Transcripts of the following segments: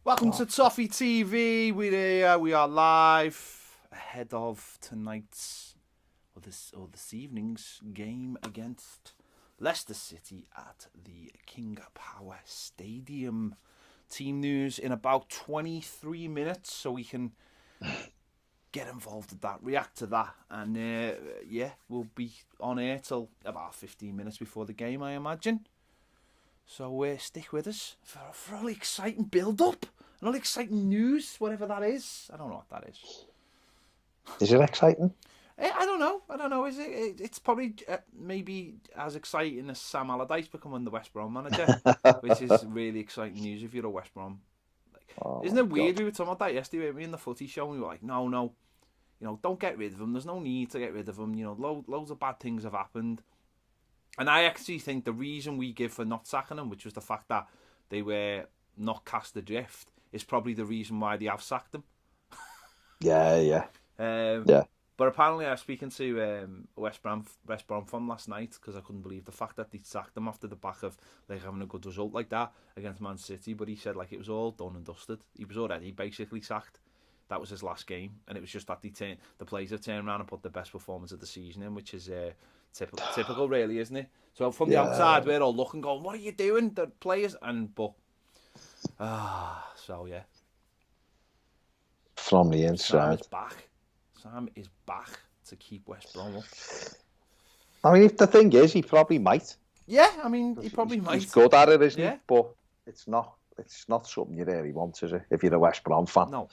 Welcome to Toffee TV. We're here. We are live ahead of tonight's or this evening's game against Leicester City at the King Power Stadium. Team news in about 23 minutes, so we can get involved with that, react to that, and we'll be on air till about 15 minutes before the game, I imagine. So stick with us for all the exciting build-up and all the exciting news, whatever that is. I don't know what that is. Is it exciting? I don't know. Is it? It's probably maybe as exciting as Sam Allardyce becoming the West Brom manager, which is really exciting news if you're a West Brom. Isn't it weird? We were talking about that yesterday, weren't we, in the footy show, and we were like, no, don't get rid of him. There's no need to get rid of him. Loads of bad things have happened. And I actually think the reason we give for not sacking them, which was the fact that they were not cast adrift, is probably the reason why they have sacked them. Yeah. But apparently I was speaking to a West Brom fan last night because I couldn't believe the fact that they sacked them after the back of having a good result like that against Man City. But he said it was all done and dusted. He was already basically sacked. That was his last game, and it was just that the players have turned around and put the best performance of the season in, which is typical, really, isn't it? So from the outside, we're all looking, going, "What are you doing?" The players, From the inside, Sam is back to keep West Brom up. I mean, if the thing is, he probably might. Yeah, I mean, he probably might. He's good at it, isn't he? But it's not something you really want, is it? If you're a West Brom fan. No.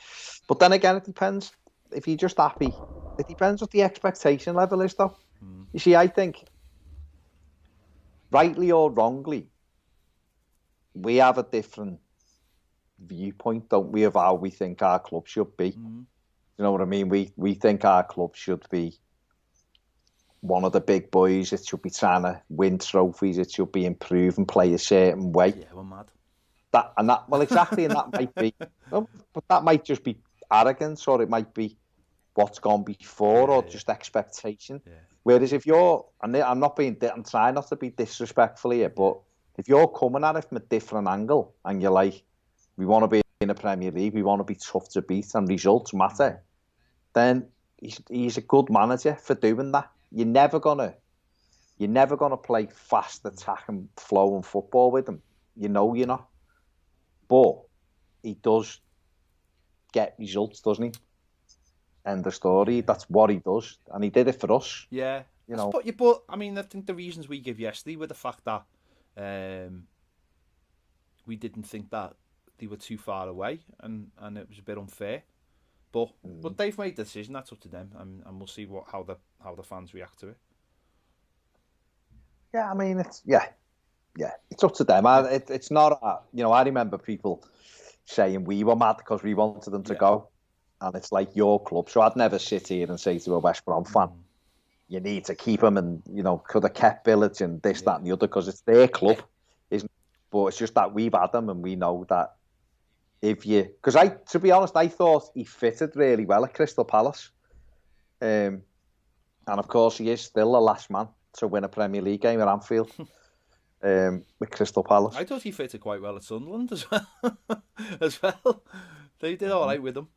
But then again, it depends. If you're just happy, it depends what the expectation level is, though. You see, I think, rightly or wrongly, we have a different viewpoint, don't we, of how we think our club should be. You know what I mean? We think our club should be one of the big boys. It should be trying to win trophies. It should be improve and play a certain way. Yeah, we're mad. Exactly, and that might be, but that might just be arrogance, or it might be what's gone before, or just expectation. Yeah. Whereas if you're, and I'm trying not to be disrespectful here, but if you're coming at it from a different angle, and you're like, we want to be in the Premier League, we want to be tough to beat, and results matter, then he's a good manager for doing that. You're never gonna play fast attack and flow and football with him. You know you're not. But he does get results, doesn't he? End of story. That's what he does, and he did it for us. Yeah, But I mean, I think the reasons we give yesterday were the fact that we didn't think that they were too far away, and it was a bit unfair. But they've made the decision. That's up to them, and we'll see how the fans react to it. Yeah, I mean, it's up to them. It's not. I remember people saying we were mad because we wanted them to go, and it's like your club. So I'd never sit here and say to a West Brom fan, "You need to keep them," and could have kept Village and this, that, and the other, because it's their club, isn't it? But it's just that we've had them, and we know that because to be honest, I thought he fitted really well at Crystal Palace, and of course he is still the last man to win a Premier League game at Anfield. With Crystal Palace, I thought he fitted quite well at Sunderland as well. They did all right with him.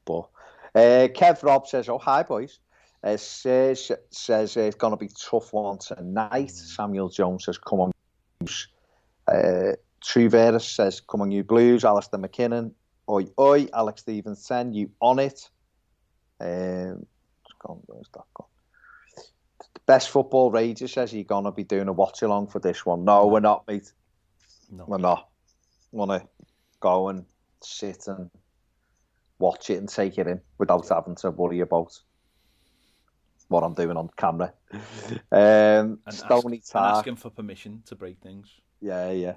But Kev Robb says, "Oh, hi boys." Says it's going to be a tough one tonight. Samuel Jones says, "Come on, Blues." True Veras says, "Come on, you Blues." Alistair McKinnon, oi oi. Alex Stevenson, you on it? Where's that gone? Best Football Rager says, "You're going to be doing a watch-along for this one." No, we're not, mate. No. We're not. Want to go and sit and watch it and take it in without having to worry about what I'm doing on camera. And Stony asking for permission to break things. Yeah,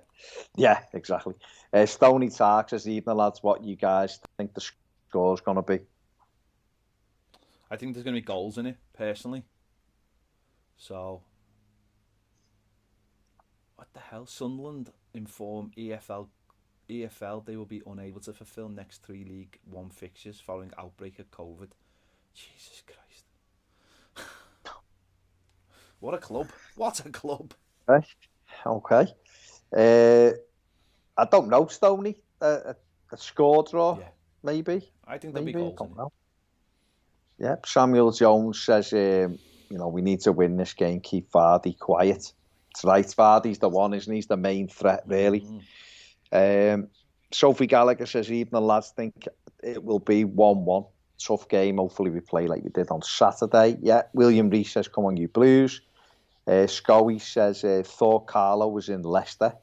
exactly. Stony Tark says, "Evening, lads, what you guys think the score's going to be?" I think there's going to be goals in it, personally. So, what the hell? Sunderland inform EFL they will be unable to fulfil next 3 League One fixtures following outbreak of COVID. Jesus Christ. What a club. What a club. Okay. I don't know, Stoney. A score draw, Yeah. maybe. I think there'll be Maybe, I goals don't in it. know. Yeah, Samuel Jones says, we need to win this game, keep Vardy quiet. It's right, Vardy's the one, isn't he? He's the main threat, really. Sophie Gallagher says, even the lads think it will be 1-1. Tough game, hopefully we play like we did on Saturday. Yeah, William Rees says, come on, you Blues. Scoey says, thought Carlo was in Leicester.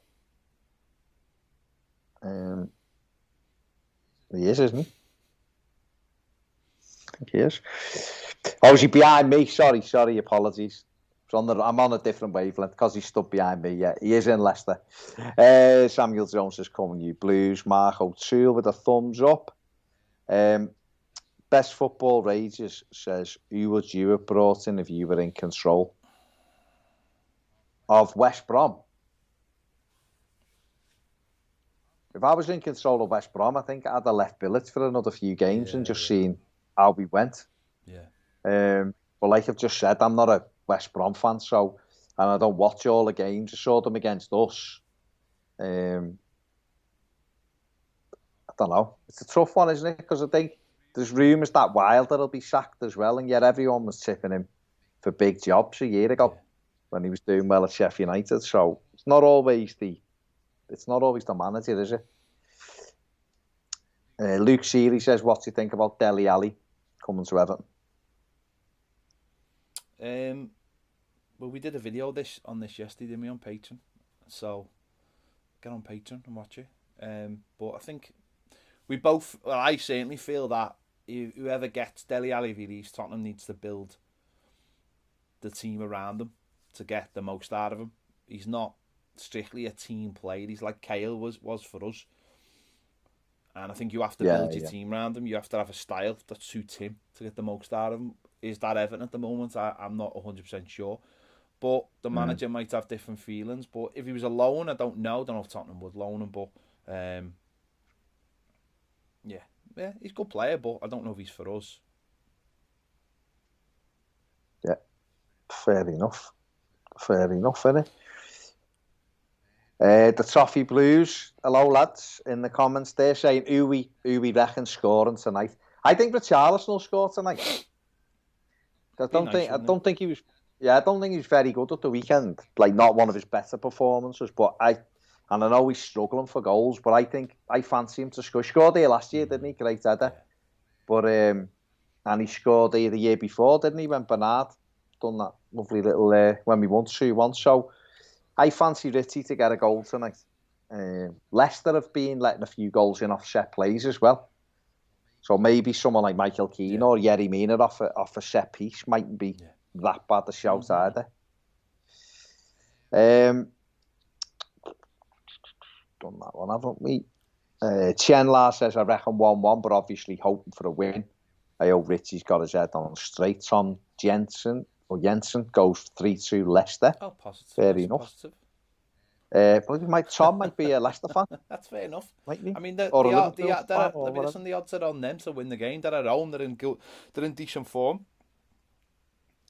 He is, isn't he? I think he is. Oh, is he behind me? Sorry, apologies. I'm on a different wavelength because he stood behind me. Yeah, he is in Leicester. Samuel Jones says, come on, you Blues. Mark O'Toole with a thumbs up. Best Football Rages says, who would you have brought in if you were in control of West Brom? If I was in control of West Brom, I think I'd have left Billets for another few games and just seen how we went. Yeah. But like I've just said, I'm not a West Brom fan, and I don't watch all the games. I saw them against us. I don't know. It's a tough one, isn't it? Because I think there's rumours that Wilder will be sacked as well, and yet everyone was tipping him for big jobs a year ago when he was doing well at Sheffield United. So it's not always the manager, is it? Luke Seeley says, what do you think about Dele Alli coming to Everton? Well, we did a video on this yesterday, didn't we, on Patreon? So get on Patreon and watch it. But I think I certainly feel that whoever gets Dele Alli released, Tottenham needs to build the team around him to get the most out of him. He's not strictly a team player. He's like Kale was for us. And I think you have to build your team around him. You have to have a style that suits him to get the most out of him. Is that Everton at the moment? I'm not 100% sure. But the manager might have different feelings. But if he was alone, I don't know. I don't know if Tottenham would loan him. But yeah, he's a good player. But I don't know if he's for us. Yeah, fair enough, isn't it? The Toffee Blues, hello lads, in the comments there saying who we reckon scoring tonight. I think Richarlison will score tonight. I don't think he was very good at the weekend. Like, not one of his better performances, but I know he's struggling for goals, but I fancy him to score. He scored here last year, didn't he? Great header. But and he scored here the year before, didn't he? When Bernard done that lovely little when we won 2-1. So I fancy Ritchie to get a goal tonight. Leicester have been letting a few goals in off set plays as well. So maybe someone like Michael Keane or Yerry Mina off a set piece mightn't be that bad a shout either. Done that one, haven't we? Chenla says, I reckon 1-1, but obviously hoping for a win. I hope Ritchie's got his head on straight. Tom Jensen goes 3-2 Leicester. Oh, positive. Fair enough. Positive. But Tom might be a Leicester fan. That's fair enough. Mightn't he? I mean, the odds are on them to win the game. They're at home. They're in decent form.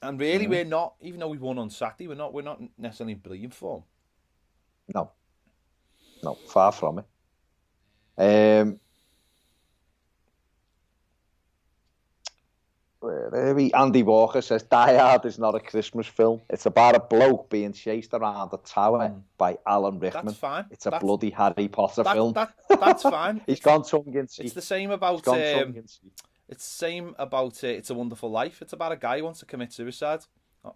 And really, we're not. Even though we won on Saturday, we're not necessarily in brilliant form. No, far from it. Andy Walker says, Die Hard is not a Christmas film. It's about a bloke being chased around the tower by Alan Rickman. That's fine. It's a bloody Harry Potter film. That's fine. He's gone tongue in cheek. It's the same about It's a Wonderful Life. It's about a guy who wants to commit suicide,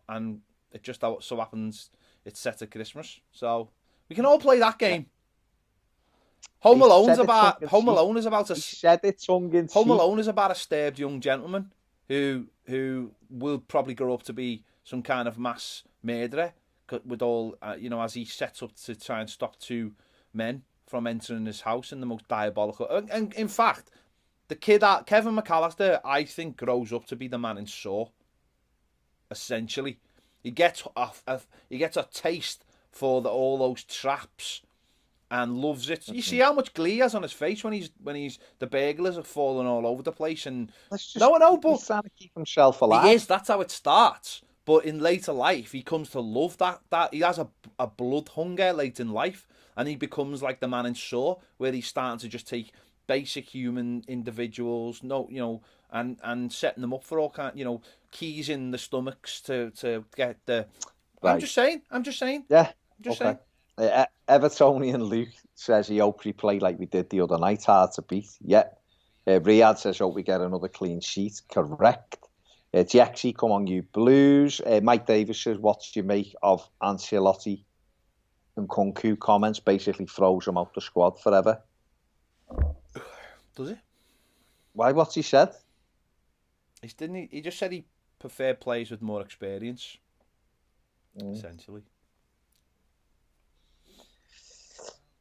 and it just so happens it's set at Christmas. So we can all play that game. Home Alone is about a stabbed young gentleman who will probably grow up to be some kind of mass murderer with all as he sets up to try and stop two men from entering his house in the most diabolical. And in fact, the kid Kevin McAllister, I think, grows up to be the man in Saw. Essentially, he gets a taste for all those traps and loves it. You see how much glee he has on his face when the burglars are falling all over the place. And but he's trying to keep himself alive. He is. That's how it starts. But in later life, he comes to love that he has a blood hunger late in life, and he becomes like the man in Saw, where he's starting to just take basic human individuals, and setting them up for all kind, keys in the stomachs to get the. Right. I'm just saying. Yeah. Just Okay. saying. Evertonian Luke says he hopes we play like we did the other night, hard to beat. Yeah. Riyadh says hope we get another clean sheet. Correct. Jaxie, come on, you Blues. Mike Davis says, what do you make of Ancelotti and Kunku comments? Basically throws him out the squad forever. Does he? Why? What's he said? He just said he preferred players with more experience. Essentially.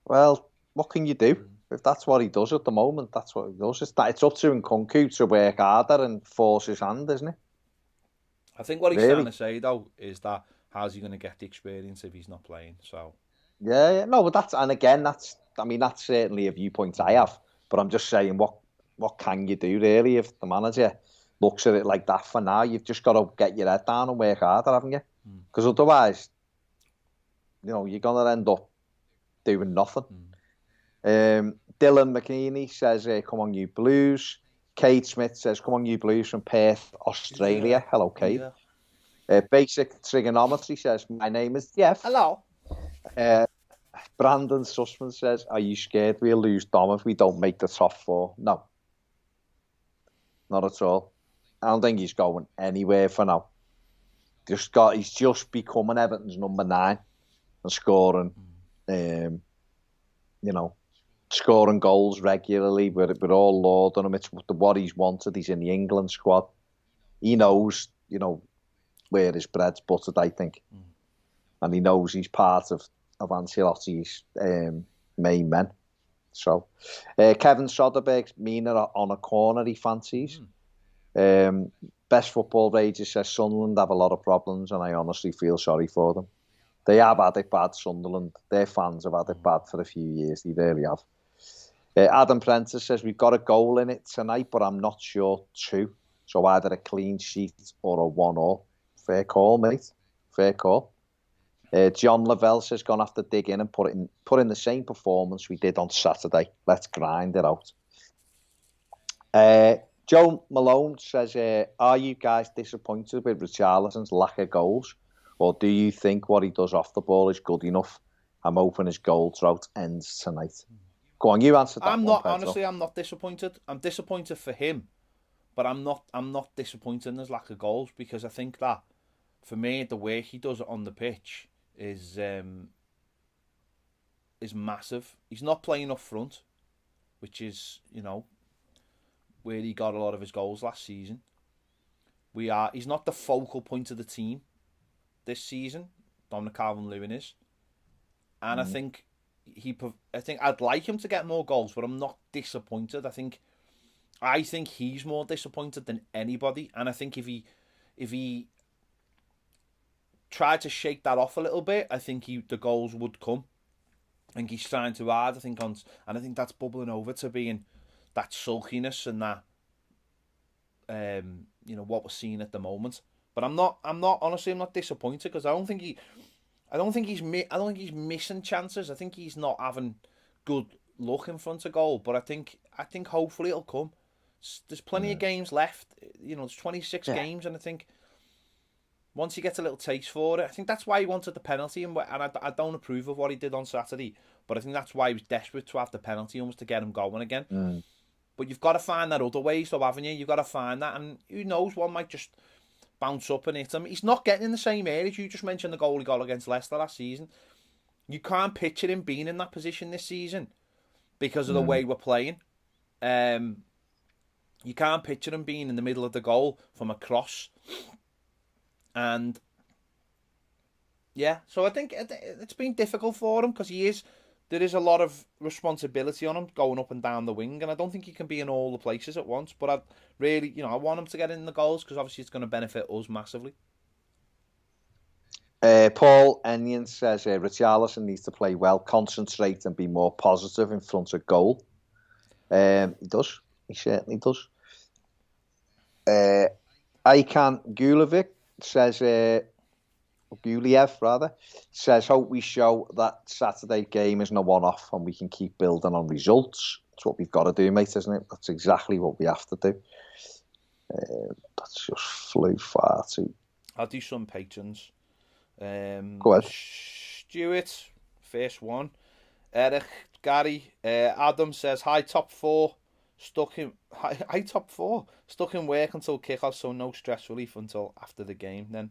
Well, what can you do? If that's what he does at the moment, that's what he does. It's up to Nkunku to work harder and force his hand, isn't it? I think what he's trying to say, though, is that how's he going to get the experience if he's not playing? So. Yeah. No, but that's certainly a viewpoint I have. But I'm just saying, what can you do, really, if the manager looks at it like that for now? You've just got to get your head down and work harder, haven't you? Because otherwise, you're going to end up doing nothing. Dylan McKinney says, come on, you Blues. Kate Smith says, come on, you Blues from Perth, Australia. Yeah. Hello, Kate. Yeah. Basic Trigonometry says, my name is Jeff. Hello. Brandon Sussman says, are you scared we'll lose Dom if we don't make the top 4? No. Not at all. I don't think he's going anywhere for now. He's just becoming Everton's number 9 and scoring, scoring goals regularly. We're all lauding him. It's what he's wanted. He's in the England squad. He knows, where his bread's buttered, I think. And he knows he's part of Ancelotti's main men. So, Kevin Soderberg's Mina on a corner he fancies. Best Football Rager says Sunderland have a lot of problems and I honestly feel sorry for them. They have had it bad, Sunderland. Their fans have had it bad for a few years. They really have. Adam Prentice says, we've got a goal in it tonight, but I'm not sure 2. So either a clean sheet or a 1-1. Fair call, mate. Fair call. John Lavelle says, going to have to dig in and put in the same performance we did on Saturday. Let's grind it out. Joe Malone says, are you guys disappointed with Richarlison's lack of goals? Or do you think what he does off the ball is good enough? I'm hoping his goal drought ends tonight. Go on, you answer that. I'm not disappointed. I'm disappointed for him, but I'm not disappointed in his lack of goals, because I think that, for me, the way he does it on the pitch is massive. He's not playing up front, which is, where he got a lot of his goals last season. He's not the focal point of the team this season. Dominic Calvert-Lewin is, and I think I'd like him to get more goals, but I'm not disappointed. I think he's more disappointed than anybody, and I think if he tried to shake that off a little bit, I think the goals would come. I think he's trying too hard. And I think that's bubbling over to being that sulkiness and that, what we're seeing at the moment. But I'm not disappointed, because I don't think he's missing chances. I think he's not having good luck in front of goal. But I think hopefully it'll come. There's plenty of games left. There's 26 games, and I think once he gets a little taste for it, I think that's why he wanted the penalty, and I don't approve of what he did on Saturday, but I think that's why he was desperate to have the penalty, almost to get him going again. But you've got to find that other ways, though, haven't you? You've got to find that, and who knows, one might just bounce up and hit him. He's not getting in the same areas. You just mentioned the goal he got against Leicester last season. You can't picture him being in that position this season because of the way we're playing. You can't picture him being in the middle of the goal from a cross. And so I think it's been difficult for him, because there is a lot of responsibility on him going up and down the wing, and I don't think he can be in all the places at once. But I want him to get in the goals, because obviously it's going to benefit us massively. Paul Enyon says Richarlison needs to play well, concentrate, and be more positive in front of goal. He does. He certainly does. Ikan Gulovic says, Guliev, rather, says, hope we show that Saturday game isn't a one-off and we can keep building on results. That's what we've got to do, mate, isn't it? That's exactly what we have to do. That's just flew far too. I'll do some patrons. Go ahead. Stuart, first one. Eric, Gary, Adam says, hi top four. Stuck in work until kickoff, so no stress relief until after the game. Then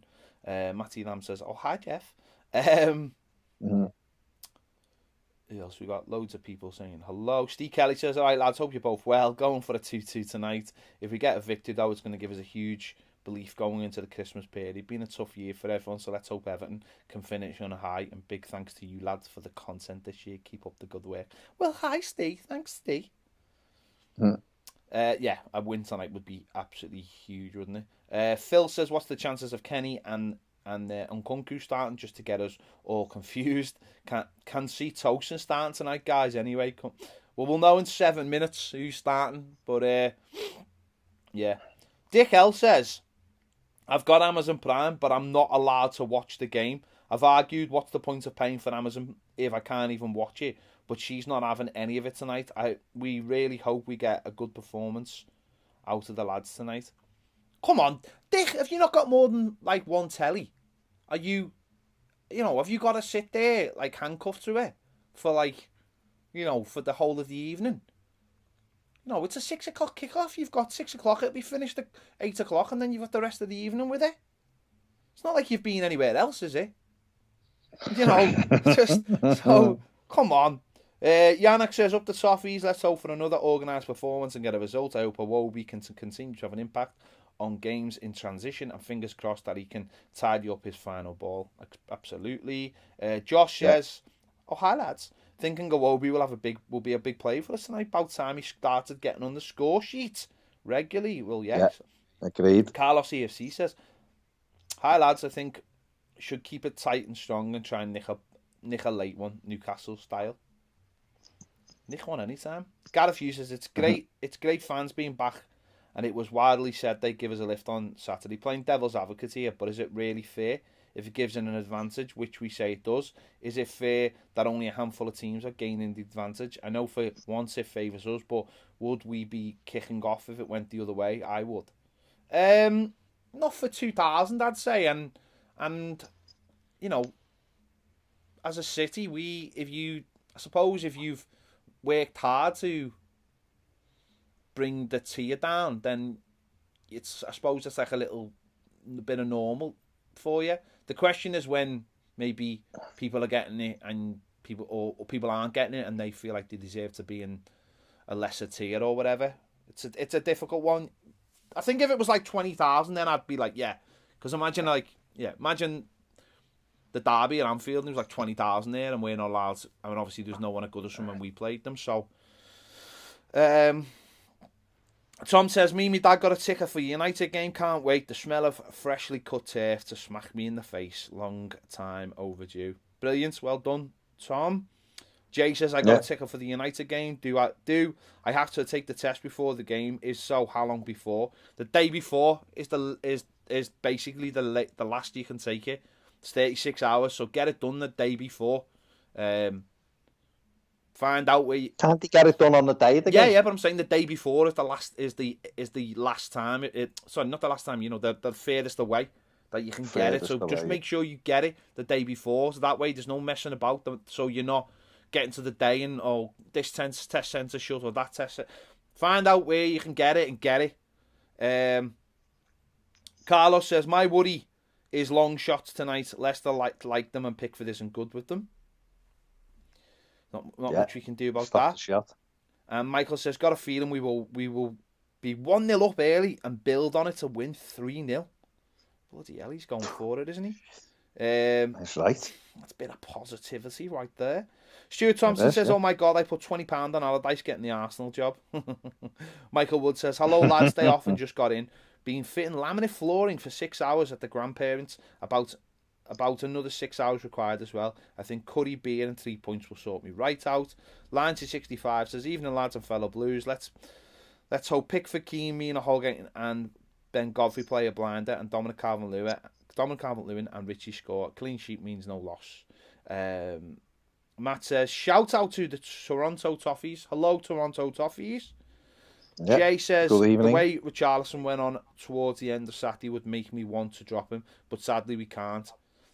Matthew Lamb says, oh, hi Jeff. Who else? We got loads of people saying hello. Steve Kelly says, all right lads, hope you're both well. Going for a 2-2 tonight. If we get a victory though, it's going to give us a huge belief going into the Christmas period. It's been a tough year for everyone, so let's hope Everton can finish on a high. And big thanks to you lads for the content this year. Keep up the good work. Well, hi Steve. Thanks Steve. Yeah, a win tonight would be absolutely huge, wouldn't it? Phil says, what's the chances of Kenny and Nkunku starting, just to get us all confused? Can see Tosin starting tonight, guys, anyway. Well, we'll know in 7 minutes who's starting. But, yeah. Dick L says, I've got Amazon Prime, but I'm not allowed to watch the game. I've argued, what's the point of paying for Amazon if I can't even watch it? But she's not having any of it tonight. We really hope we get a good performance out of the lads tonight. Come on, Dick, have you not got more than like one telly? Are you, have you got to sit there like handcuffed to it for like, for the whole of the evening? No, it's a 6 o'clock kickoff. You've got 6 o'clock. It'll be finished at 8 o'clock, and then you've got the rest of the evening with it. It's not like you've been anywhere else, is it? Just so come on. Yannick says, up the Toffees, let's hope for another organised performance and get a result. I hope Iwobi can continue to have an impact on games in transition, and fingers crossed that he can tidy up his final ball. Absolutely. Josh says, oh, hi lads. Thinking Iwobi will be a big play for us tonight. About time he started getting on the score sheet regularly. Well, yes. Yeah, agreed. Carlos EFC says, hi lads, I think should keep it tight and strong and try and nick a late one, Newcastle style. Nick one anytime. Gareth Hughes says, it's great. It's great fans being back, and it was widely said they'd give us a lift on Saturday. Playing devil's advocate here, but is it really fair if it gives them an advantage, which we say it does? Is it fair that only a handful of teams are gaining the advantage? I know for once it favours us, but would we be kicking off if it went the other way? I would. Not for 2,000, I'd say, and as a city, if you've worked hard to bring the tier down, then I suppose it's like a little bit of normal for you. The question is when maybe people are getting it and people aren't getting it and they feel like they deserve to be in a lesser tier or whatever. It's a difficult one. I think if it was like 20,000, then I'd be like, yeah, because imagine the derby at Anfield, and there was like 20,000 there, and we're not allowed to, I mean, obviously there's no one at Goodison when we played them, so Tom says, me and my dad got a ticket for United game, can't wait, the smell of freshly cut turf to smack me in the face, long time overdue. Brilliant, well done Tom. Jay says, I got a ticket for the United game. Do I have to take the test before the game? Is so how long before? The day before is basically the last you can take it. It's 36 hours, so get it done the day before. Find out where you... Can't you get it done on the day of the game? Yeah, but I'm saying the day before is the last time. Sorry, not the last time. The furthest away that you can get it. So just make sure you get it the day before, so that way there's no messing about. So you're not getting to the day and this test centre shut or that test. Find out where you can get it and get it. Carlos says, my worry is long shots tonight. Leicester like them and Pickford isn't good with them. Not much we can do about that. Shot. And Michael says, got a feeling we will be 1-0 up early and build on it to win 3-0. Bloody hell, he's going for it, isn't he? That's right. That's a bit of positivity right there. Stuart Thompson says, oh my God, I put £20 on Allardyce getting the Arsenal job. Michael Wood says, hello lads, day off and just got in. Been fitting laminate flooring for 6 hours at the grandparents. About another 6 hours required as well. I think curry, beer and 3 points will sort me right out. Line to 65 says, evening lads and fellow blues. Let's hope Pickford, Keane, me and a Holgate and Ben Godfrey play a blinder, and Dominic Calvert-Lewin and Richie score. Clean sheet means no loss. Matt says, shout out to the Toronto Toffees. Hello, Toronto Toffees. Yep. Jay says, Good the evening. way Richarlison went on towards the end of Saturday would make me want to drop him, but sadly we can't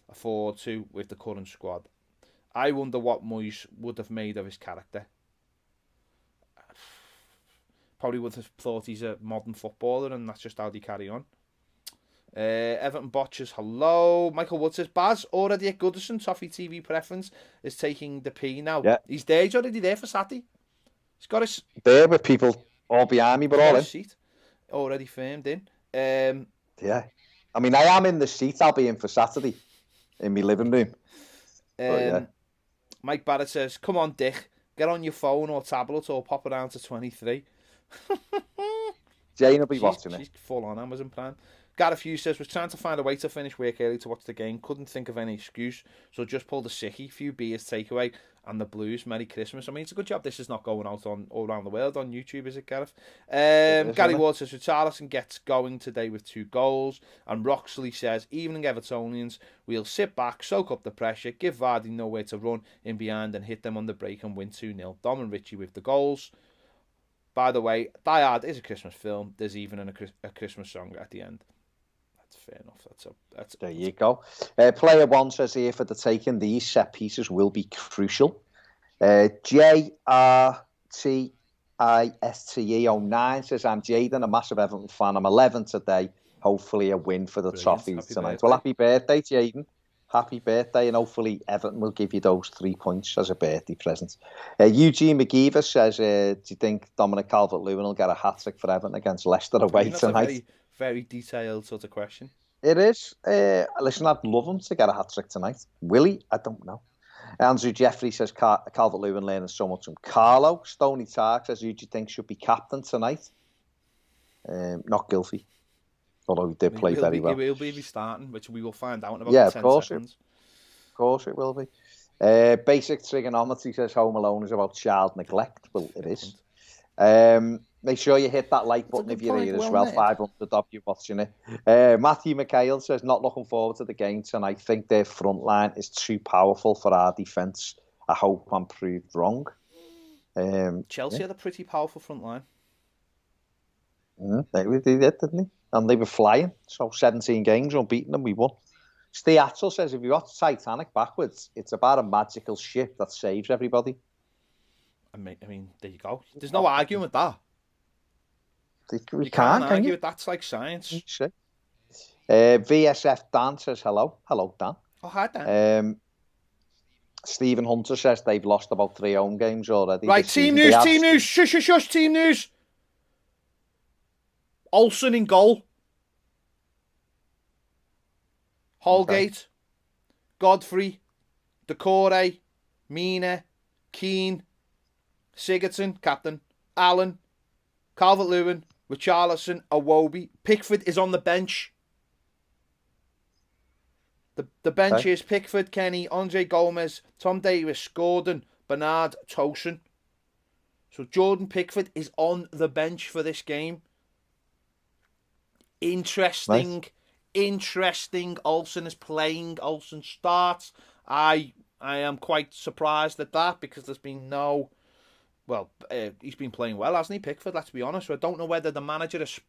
afford to with the current squad. I wonder what Moyes would have made of his character. Probably would have thought he's a modern footballer and that's just how they carry on. Everton Botchers, hello. Michael Wood says, Baz, already at Goodison, Toffee TV preference is taking the P now. Yeah. He's there, he's already there for Saturday. He's got his... There with people all behind me, but all in. Seat already firmed in. Yeah. I mean, I am in the seat. I'll be in for Saturday in my living room. Yeah. Mike Barrett says, come on, Dick. Get on your phone or tablet or pop around to 23. Jane will be watching it. She's full on Amazon Prime. Gareth Hughes says, was trying to find a way to finish work early to watch the game. Couldn't think of any excuse, so just pulled a sickie, few beers takeaway, and the Blues. Merry Christmas. I mean, it's a good job this is not going out on all around the world on YouTube, is it, Gareth? Gary Ward says, Richarlison gets going today with 2 goals. And Roxley says, evening Evertonians, we'll sit back, soak up the pressure, give Vardy nowhere to run in behind and hit them on the break and win 2-0. Dom and Richie with the goals. By the way, Die Hard is a Christmas film. There's even a Christmas song at the end. That's fair enough. That's there you go. Player 1 says here, for the taking, these set pieces will be crucial. JRTISTE09 says, I'm Jaden, a massive Everton fan. I'm 11 today. Hopefully a win for the Toffees tonight. Well, happy birthday, Jaden. Happy birthday, and hopefully Everton will give you those 3 points as a birthday present. Eugene McGeever says, do you think Dominic Calvert-Lewin will get a hat-trick for Everton against Leicester away tonight? That's a very detailed sort of question. It is. Listen, I'd love him to get a hat-trick tonight. Will he? I don't know. Andrew Jeffrey says, Calvert-Lewin learning so much from Carlo. Stony Tark says, who do you think should be captain tonight? Not Gylfi. Although he did play very well. He will be starting, which we will find out in about 10 seconds. Of course it will be. Basic trigonometry says Home Alone is about child neglect. Well, it is. Make sure you hit that like button if you're here as well. 500 of you watching it. Matthew McHale says, not looking forward to the game tonight. I think their front line is too powerful for our defence. I hope I'm proved wrong. Chelsea had a pretty powerful front line. They did, didn't they? And they were flying. So 17 games unbeaten and we won. Steve Atchell says, if you watch Titanic backwards, it's about a magical ship that saves everybody. I mean, there you go. There's no arguing with that. You can't argue with that. That's like science. VSF Dan says hello. Hello, Dan. Oh, hi, Dan. Stephen Hunter says they've lost about 3 home games already. Right, team news. Shush, shush, shush, team news. Olsen in goal. Holgate. Godfrey. Decore. Mina. Keane. Sigurdsson, captain. Allen. Calvert-Lewin. Richarlison. Iwobi. Pickford is on the bench. The bench is Pickford, Kenny, Andre Gomez, Tom Davis, Gordon, Bernard, Tosin. So Jordan Pickford is on the bench for this game. Interesting. Olsen is playing. Olsen starts. I am quite surprised at that because there's been no... Well, he's been playing well, hasn't he, Pickford? Let's be honest. So I don't know whether the manager has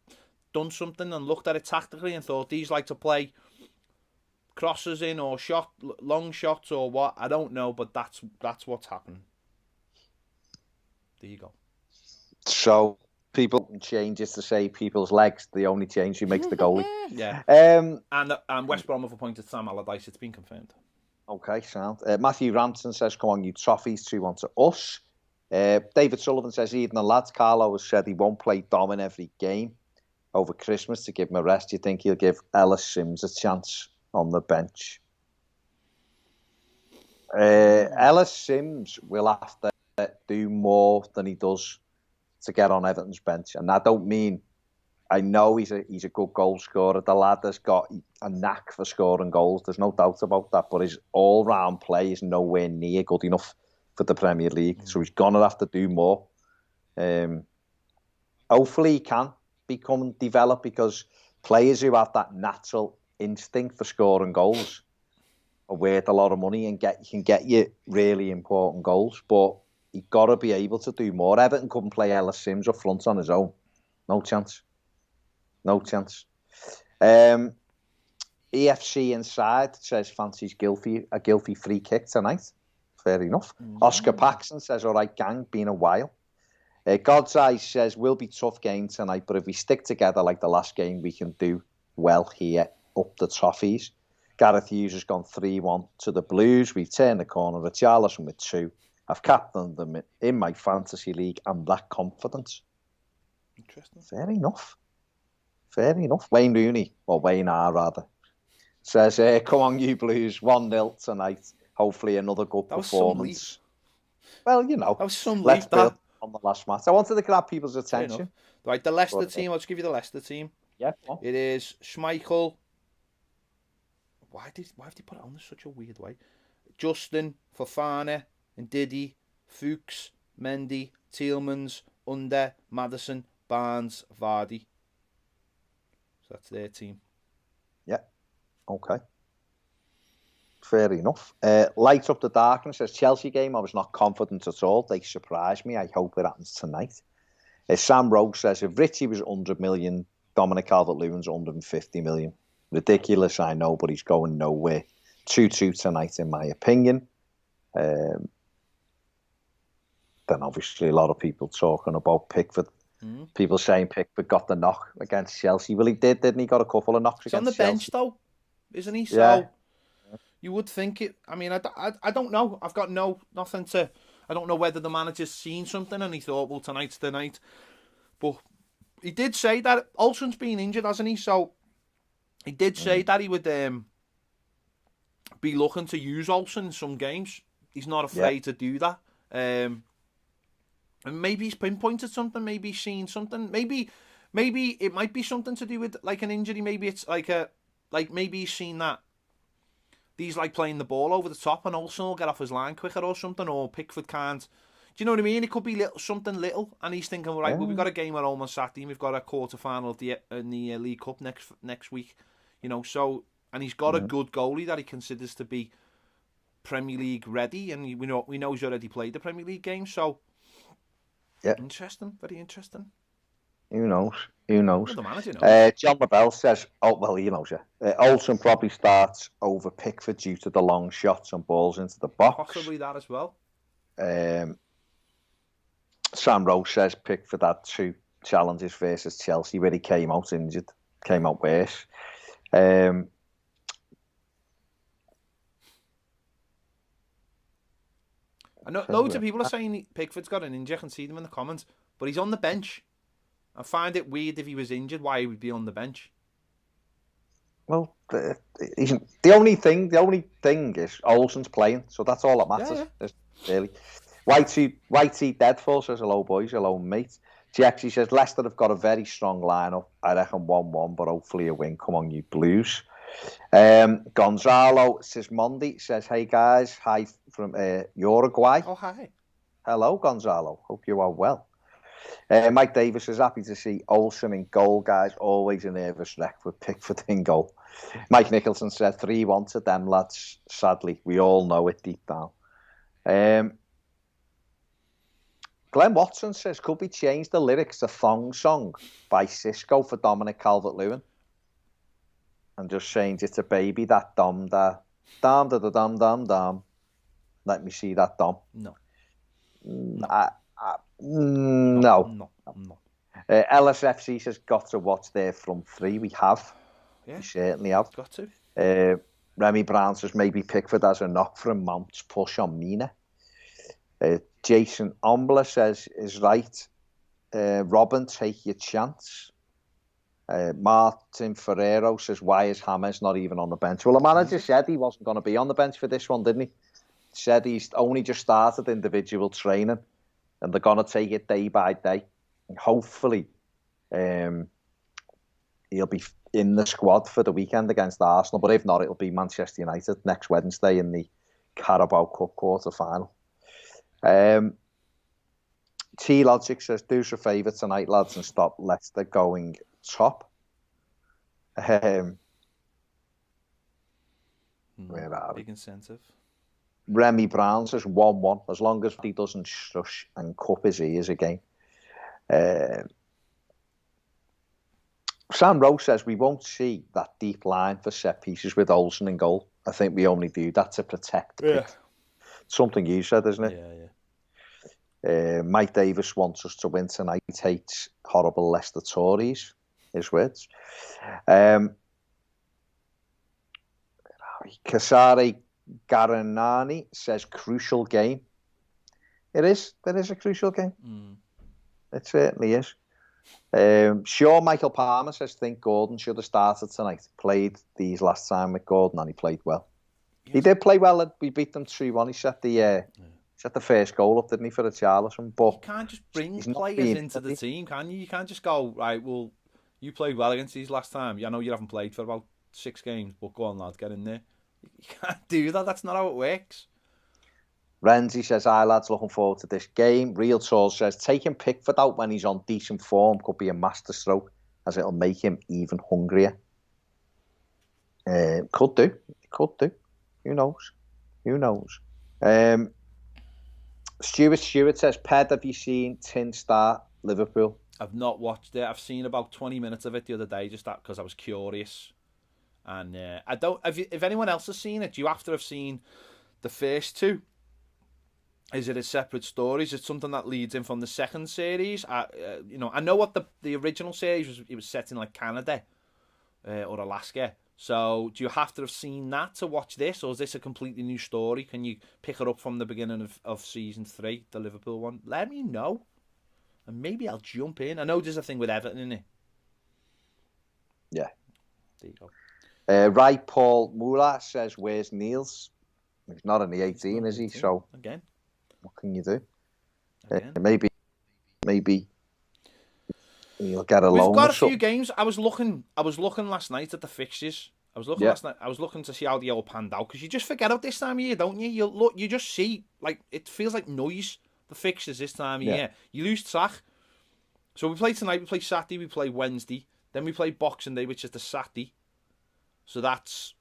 done something and looked at it tactically and thought these like to play crosses in or long shots or what. I don't know, but that's what's happening. There you go. So people changes to say people's legs. The only change who makes the goalie. Yeah. And West Brom have appointed Sam Allardyce. It's been confirmed. Okay, sound. Matthew Ranson says, come on, you Toffees, 2-1 to us. David Sullivan says, Eden and lads, Carlo has said he won't play Dom in every game over Christmas to give him a rest. Do you think he'll give Ellis Sims a chance on the bench? Ellis Sims will have to do more than he does to get on Everton's bench. And I don't mean, I know he's a good goal scorer. The lad has got a knack for scoring goals. There's no doubt about that. But his all-round play is nowhere near good enough for the Premier League. So he's going to have to do more. Hopefully he can become and develop, because players who have that natural instinct for scoring goals are worth a lot of money and can get you really important goals. But you've got to be able to do more. Everton couldn't play Ellis Sims up front on his own. No chance. No chance. EFC Inside says fancies a Gylfi free kick tonight. Fair enough. Oscar Paxson says, all right, gang, been a while. God's Eyes says, will be tough game tonight, but if we stick together like the last game, we can do well here up the Toffees. Gareth Hughes has gone 3-1 to the Blues. We've turned the corner. Richarlison with 2. I've captained them in my fantasy league. I'm that confident. Interesting. Fair enough. Wayne Rooney, or Wayne R rather, says, come on you Blues, 1-0 tonight. Hopefully another good performance. Well, you know, that was some let's leaf, build on the last match. I wanted to grab people's attention. Right, the Leicester team. I'll just give you the Leicester team. Yeah. It is Schmeichel. Why have they put it on in such a weird way? Justin, Fofana, and Diddy, Fuchs, Mendy, Tielemans, Under, Maddison, Barnes, Vardy. So that's their team. Yeah. Okay. Fair enough. Light Up the Darkness says, Chelsea game, I was not confident at all. They surprised me. I hope it happens tonight. Sam Rogue says, if Richie was 100 million, Dominic Calvert-Lewin's 150 million. Ridiculous, I know, but he's going nowhere. 2-2 tonight, in my opinion. Then obviously a lot of people talking about Pickford. People saying Pickford got the knock against Chelsea. Well, he didn't he? Got a couple of knocks against Chelsea. He's on the bench, though, isn't he? Yeah. So you would think it. I mean, I don't know. I've got nothing to. I don't know whether the manager's seen something and he thought, well, tonight's the night. But he did say that Olsen's been injured, hasn't he? So he did say that he would be looking to use Olsen in some games. He's not afraid to do that. And maybe he's pinpointed something. Maybe he's seen something. Maybe it might be something to do with like an injury. Maybe it's maybe he's seen that he's like playing the ball over the top and Olsen will get off his line quicker or something, or Pickford can't. Do you know what I mean? It could be something little, and he's thinking, well, we've got a game at home on Saturday, and we've got a quarter final in the League Cup next week. You know, so and he's got a good goalie that he considers to be Premier League ready, and we know he's already played the Premier League game, so. Yeah. Interesting. Very interesting. Who knows? Well, the manager knows. John Lavelle says, he knows, yeah. Olsen probably starts over Pickford due to the long shots and balls into the box. Possibly that as well. Sam Rose says Pickford had 2 challenges versus Chelsea where he came out injured, came out worse. I know loads of people are saying Pickford's got an injury. I can see them in the comments, but he's on the bench. I find it weird if he was injured, why he would be on the bench. Well, the only thing is Olsen's playing, so that's all that matters. Yeah. Really. Whitey Deadfall says, hello boys, hello mate. Jaxie says, Leicester have got a very strong lineup. I reckon 1-1, but hopefully a win. Come on, you Blues. Gonzalo Sismondi says, hey guys, hi from Uruguay. Oh, hi. Hello, Gonzalo. Hope you are well. Mike Davis is happy to see Olsen in goal, guys. Always a nervous wreck with Pickford in goal. Mike Nicholson said 3-1 to them, lads. Sadly, we all know it deep down. Glenn Watson says, could we change the lyrics to Thong Song by Cisco for Dominic Calvert-Lewin? And just change it to Baby That Dom Da. Dom da da dom dom dom. Let me see that dom. No. No. LSFC says, got to watch their front 3. We have. Yeah. We certainly have. Got to. Remy Brown says, maybe Pickford has a knock from Mount's push on Mina. Jason Ombler says, is right. Robin, take your chance. Martin Ferrero says, why is James not even on the bench? Well, the manager said he wasn't going to be on the bench for this one, didn't he? Said he's only just started individual training and they're going to take it day by day. And hopefully he'll be in the squad for the weekend against Arsenal, but if not, it'll be Manchester United next Wednesday in the Carabao Cup quarter-final. T-Logic says, do us a favour tonight, lads, and stop Leicester going top. Where are we? Big incentive. Remy Brown says 1-1, as long as he doesn't shush and cup his ears again. Sam Rowe says we won't see that deep line for set pieces with Olsen in goal. I think we only do that to protect. Yeah. Something you said, isn't it? Yeah. Mike Davis wants us to win tonight, hates horrible Leicester Tories, his words. Kasari Garanani says crucial game. It is a crucial game. It certainly is. Sure, Michael Palmer says think Gordon should have started tonight. Played these last time with Gordon and he played well. Yes. He did play well. We beat them 3-1. He set the first goal up, didn't he, for the Charleston? But you can't just bring players into the team, can you? You can't just go, right, well, you played well against these last time. I know you haven't played for about 6 games, but go on, lad, get in there. You can't do that. That's not how it works. Renzi says, "Hi lads, looking forward to this game." Real Soul says, "Taking Pickford out when he's on decent form could be a masterstroke, as it'll make him even hungrier." Could do. Who knows? Stuart says, "Ped, have you seen Tin Star Liverpool?" I've not watched it. I've seen about 20 minutes of it the other day, just that because I was curious. And I don't. If anyone else has seen it, do you have to have seen the first 2? Is it a separate story? Is it something that leads in from the second series? I know what the original series was. It was set in like Canada or Alaska. So do you have to have seen that to watch this, or is this a completely new story? Can you pick it up from the beginning of season 3, the Liverpool one? Let me know, and maybe I'll jump in. I know there's a thing with Everton in it. Yeah. There you go. Right, Paul Mula says, "Where's Niels?" He's not in the 18, is he? So again, what can you do? Maybe he'll get a loan. We've got a few games. I was looking last night at the fixtures. I was looking to see how they all panned out, because you just forget out this time of year, don't you? You just see, like, it feels like noise, the fixtures this time of year. You lose track. So we play tonight. We play Saturday. We play Wednesday. Then we play Boxing Day, which is the Saturday. So that's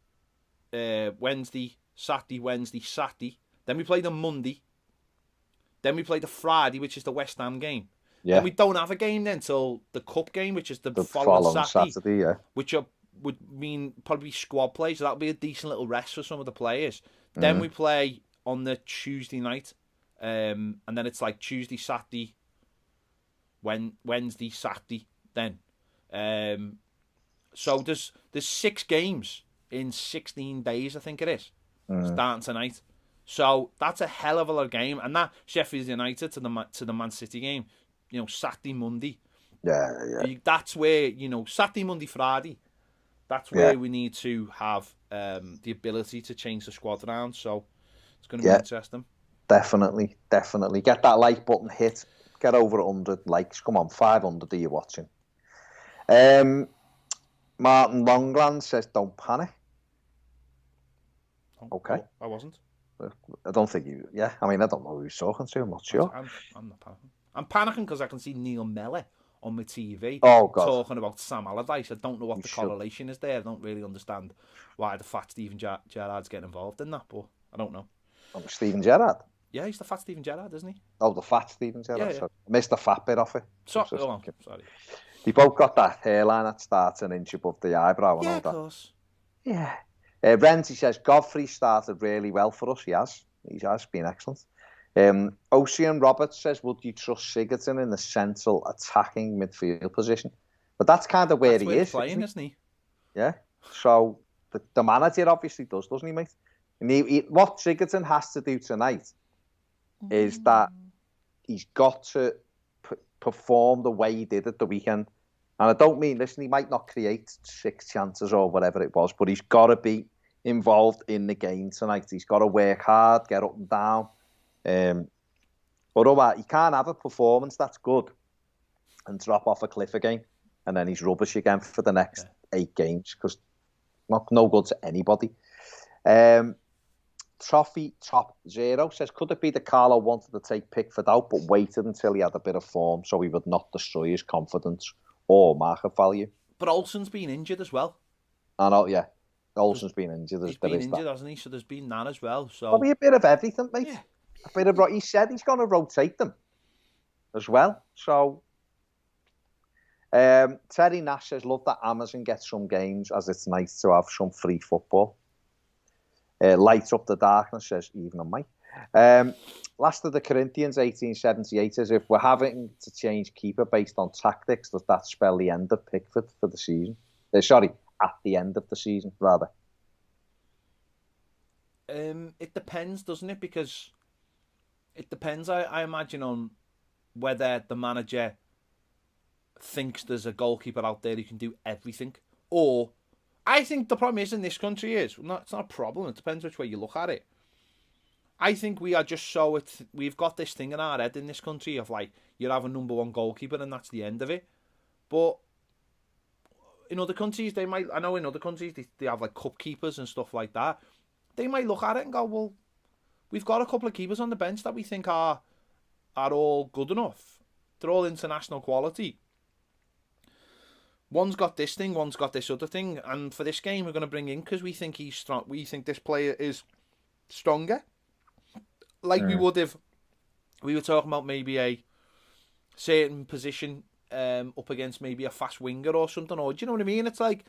Wednesday, Saturday, Wednesday, Saturday. Then we play the Monday. Then we play the Friday, which is the West Ham game. Yeah. Then we don't have a game then till the Cup game, which is the following Saturday, which would mean probably squad play. So that'll be a decent little rest for some of the players. Then we play on the Tuesday night, and then it's like Tuesday, Saturday, Wednesday, Saturday. Then, so there's 6 games in 16 days, I think it is, starting tonight. So that's a hell of a lot of game, and that Sheffield United to the Man City game, Saturday, Monday. Yeah. That's where Saturday, Monday, Friday. That's where we need to have the ability to change the squad around. So it's going to be interesting. Definitely. Get that like button hit. Get over 100 likes. Come on, 500 are you watching? Martin Longland says, "Don't panic." Okay. I wasn't. I don't think you... Yeah, I mean, I don't know who he's talking to. I'm not sure. I'm not panicking. I'm panicking because I can see Neil Mellor on my TV talking about Sam Allardyce. I don't know what the correlation is there. I don't really understand why the fat Steven Gerrard's getting involved in that, but I don't know. Oh, Steven Gerrard? Yeah, he's the fat Steven Gerrard, isn't he? Oh, the fat Steven Gerrard? Yeah. I missed the fat bit off it. Sorry. They both got that hairline that starts an inch above the eyebrow. Yeah, of course. Yeah. Renzi says, "Godfrey started really well for us." He has been excellent. Ocean Roberts says, "Would you trust Sigurdsson in the central attacking midfield position?" But that's kind of where he is. Playing, isn't he? Yeah. So the manager obviously doesn't he, mate? And what Sigurdsson has to do tonight is that he's got to perform the way he did at the weekend. And I don't mean, listen, he might not create 6 chances or whatever it was, but he's got to be involved in the game tonight. He's got to work hard, get up and down. Otherwise, he can't have a performance that's good and drop off a cliff again, and then he's rubbish again for the next 8 games, because no good to anybody. Toffee Top Zero says, "Could it be that Carlo wanted to take Pickford out but waited until he had a bit of form so he would not destroy his confidence or market value?" But Olsen's been injured as well. I know, yeah. Olsen's been injured. He's been injured, hasn't he? So there's been that as well. So probably a bit of everything, mate. Yeah. A bit of he said he's going to rotate them as well. So Terry Nash says, love that Amazon gets some games as it's nice to have some free football. Light Up the Darkness says, even on Mike. Last of the Corinthians, 1878, says, if we're having to change keeper based on tactics, does that spell the end of Pickford for the season? Sorry, at the end of the season, rather. It depends, doesn't it? Because it depends, I imagine, on whether the manager thinks there's a goalkeeper out there who can do everything. Or, I think the problem is in this country it's not a problem. It depends which way you look at it. I think we are just we've got this thing in our head in this country of like, you have a number one goalkeeper and that's the end of it. But in other countries, they have like cup keepers and stuff like that. They might look at it and go, well, we've got a couple of keepers on the bench that we think are all good enough. They're all international quality. One's got this thing, one's got this other thing, and for this game we're going to bring in because we think he's strong. We think this player is stronger. Like we would if we were talking about maybe a certain position up against maybe a fast winger or something, or do you know what I mean? It's like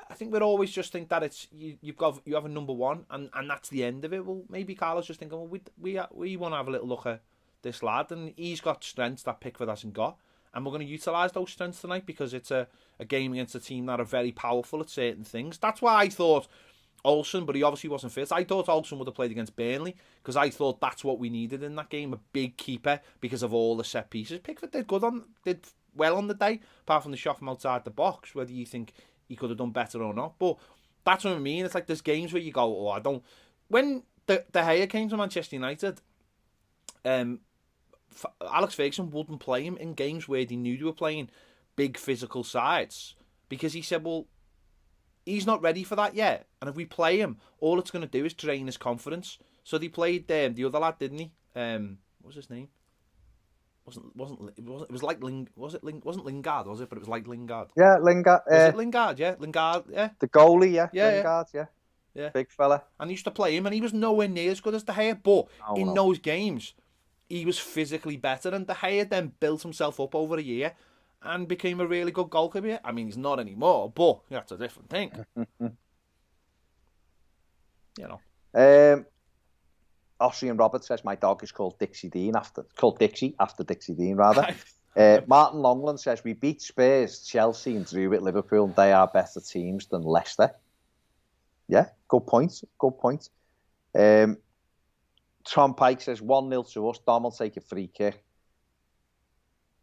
I think we'd always just think that it's you have a number one and that's the end of it. Well, maybe Carlos just thinking, well, we want to have a little look at this lad, and he's got strengths that Pickford hasn't got, and we're going to utilise those strengths tonight because it's a game against a team that are very powerful at certain things. That's why I thought Olsen, but he obviously wasn't fit. I thought Olsen would have played against Burnley because I thought that's what we needed in that game, a big keeper because of all the set pieces. Pickford did well on the day, apart from the shot from outside the box, whether you think he could have done better or not. But that's what I mean. It's like there's games where you go, oh, I don't... When De Gea came to Manchester United, Alex Ferguson wouldn't play him in games where they knew they were playing big physical sides because he said, well, he's not ready for that yet, and if we play him, all it's going to do is drain his confidence. So they played the other lad, didn't he? What was his name? It was like wasn't Lingard, was it? But it was like Lingard. Yeah, Lingard. Was it Lingard? Yeah, Lingard. Yeah. The goalie, yeah. Yeah, Lingard, yeah. Big fella. And he used to play him, and he was nowhere near as good as De Gea. But in those games, he was physically better, and De Gea then built himself up over a year and became a really good goalkeeper. I mean, he's not anymore, but that's a different thing. You know. Austrian Robert says my dog is called Dixie after Dixie Dean rather. Martin Longland says we beat Spurs, Chelsea, and drew with Liverpool. They are better teams than Leicester. Yeah, good point. Tom Pike says 1-0 to us. Dom will take a free kick,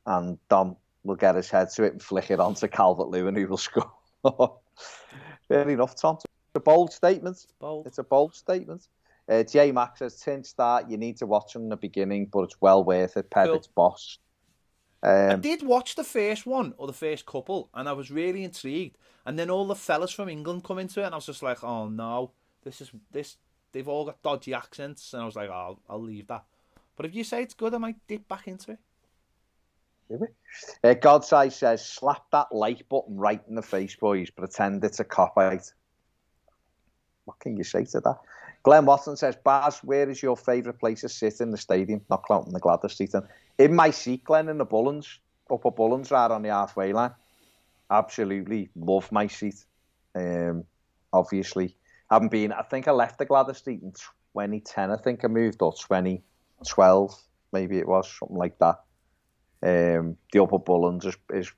and Dom will get his head to it and flick it onto Calvert-Lewin, who will score. Fair enough, Tom. It's a bold statement. It's a bold statement. J Max says, tin start, you need to watch him in the beginning, but it's well worth it. It's boss. I did watch the first one, or the first couple, and I was really intrigued. And then all the fellas from England come into it, and I was just like, oh no, they've all got dodgy accents, and I was like, oh, I'll leave that. But if you say it's good, I might dip back into it. Godsize says, slap that like button right in the face, boys. Pretend it's a cop-out. What can you say to that? Glenn Watson says, Baz, where is your favourite place to sit in the stadium? Not counting the Gladys seat. In my seat, Glenn, in the Bullens, upper Bullens, right on the halfway line. Absolutely love my seat. Obviously, I think I left the Gladys seat in 2010. I think I moved, or 2012, maybe it was, something like that. The upper Bullens is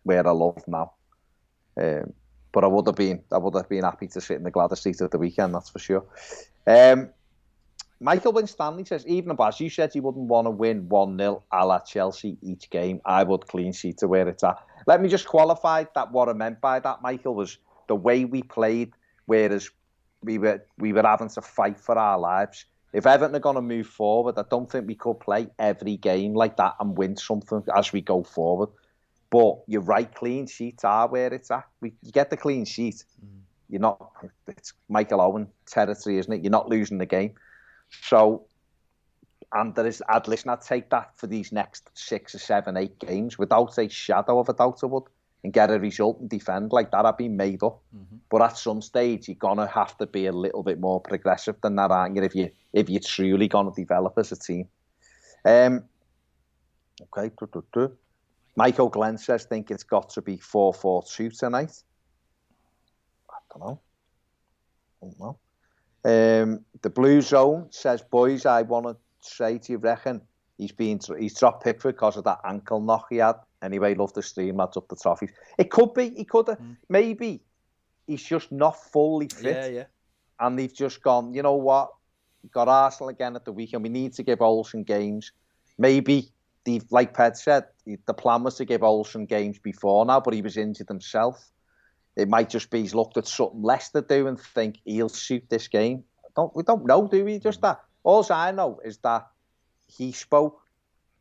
where I love now. But I would have been happy to sit in the Gladys seat at the weekend, that's for sure. Michael Winstanley says, even as you said you wouldn't want to win 1-0 a la Chelsea each game, I would clean sheet to where it's at. Let me just qualify that. What I meant by that, Michael, was the way we played, whereas we were having to fight for our lives. If Everton are going to move forward, I don't think we could play every game like that and win something as we go forward. But you're right, clean sheets are where it's at. You get the clean sheet. You're not. It's Michael Owen territory, isn't it? You're not losing the game. So, and I'd take that for these next 6 or 7, 8 games without a shadow of a doubt. I would. and get a result and defend like that, I've been made up. But at some stage, you're gonna have to be a little bit more progressive than that, aren't you? If you're truly gonna develop as a team. Okay. Michael Glenn says, think it's got to be 4-4-2 tonight. I don't know. The Blue Zone says, boys, I want to say, do you reckon he's dropped Pickford because of that ankle knock he had? Anyway, love the stream, lads, up the trophies. It could be, he could have, maybe he's just not fully fit. Yeah. And they've just gone, you know what? We've got Arsenal again at the weekend. We need to give Olsen games. Maybe, like Ped said, the plan was to give Olsen games before now, but he was injured himself. It might just be he's looked at something Leicester do and think he'll shoot this game. We don't know, do we? Just that. All I know is that he spoke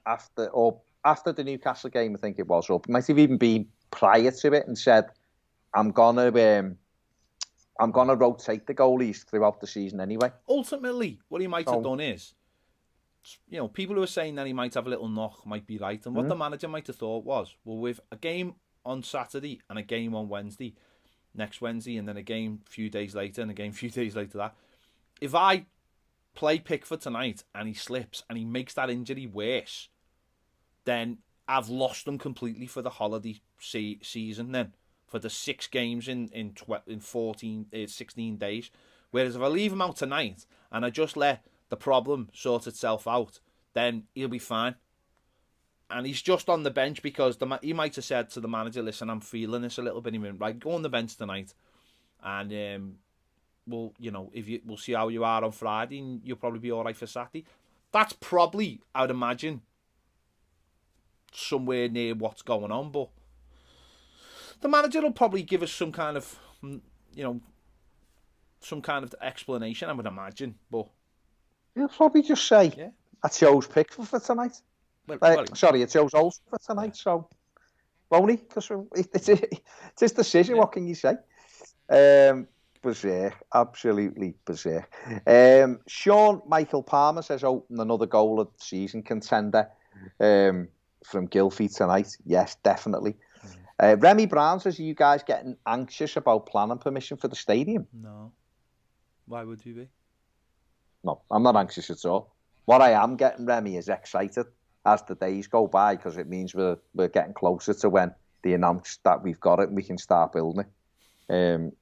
after the Newcastle game, I think it was, or it might have even been prior to it, and said, I'm gonna rotate the goalies throughout the season anyway. Ultimately, what he might have done is, people who are saying that he might have a little knock might be right, and what the manager might have thought was, well, with a game on Saturday and a game on Wednesday, next Wednesday, and then a game a few days later, and a game a few days later that, if I play Pickford tonight and he slips and he makes that injury worse, then I've lost them completely for the holiday season then, for the 6 games in 16 days. Whereas if I leave him out tonight and I just let the problem sort itself out, then he'll be fine. And he's just on the bench because he might have said to the manager, listen, I'm feeling this a little bit. He went, right, go on the bench tonight, and we'll see how you are on Friday, and you'll probably be all right for Saturday. That's probably, I would imagine, somewhere near what's going on. But the manager will probably give us some kind of, explanation, I would imagine. But he'll probably just say, I chose Pickford for tonight. Sorry, it chose Olsen for tonight, so won't he? Because it's his decision, what can you say? Berserk, absolutely berserk. Sean Michael Palmer says, another goal of the season contender from Gylfi tonight. Yes, definitely. Remy Brown says, are you guys getting anxious about planning permission for the stadium? No. Why would you be? No, I'm not anxious at all. What I am getting, Remy, is excited as the days go by, because it means we're getting closer to when they announce that we've got it and we can start building it.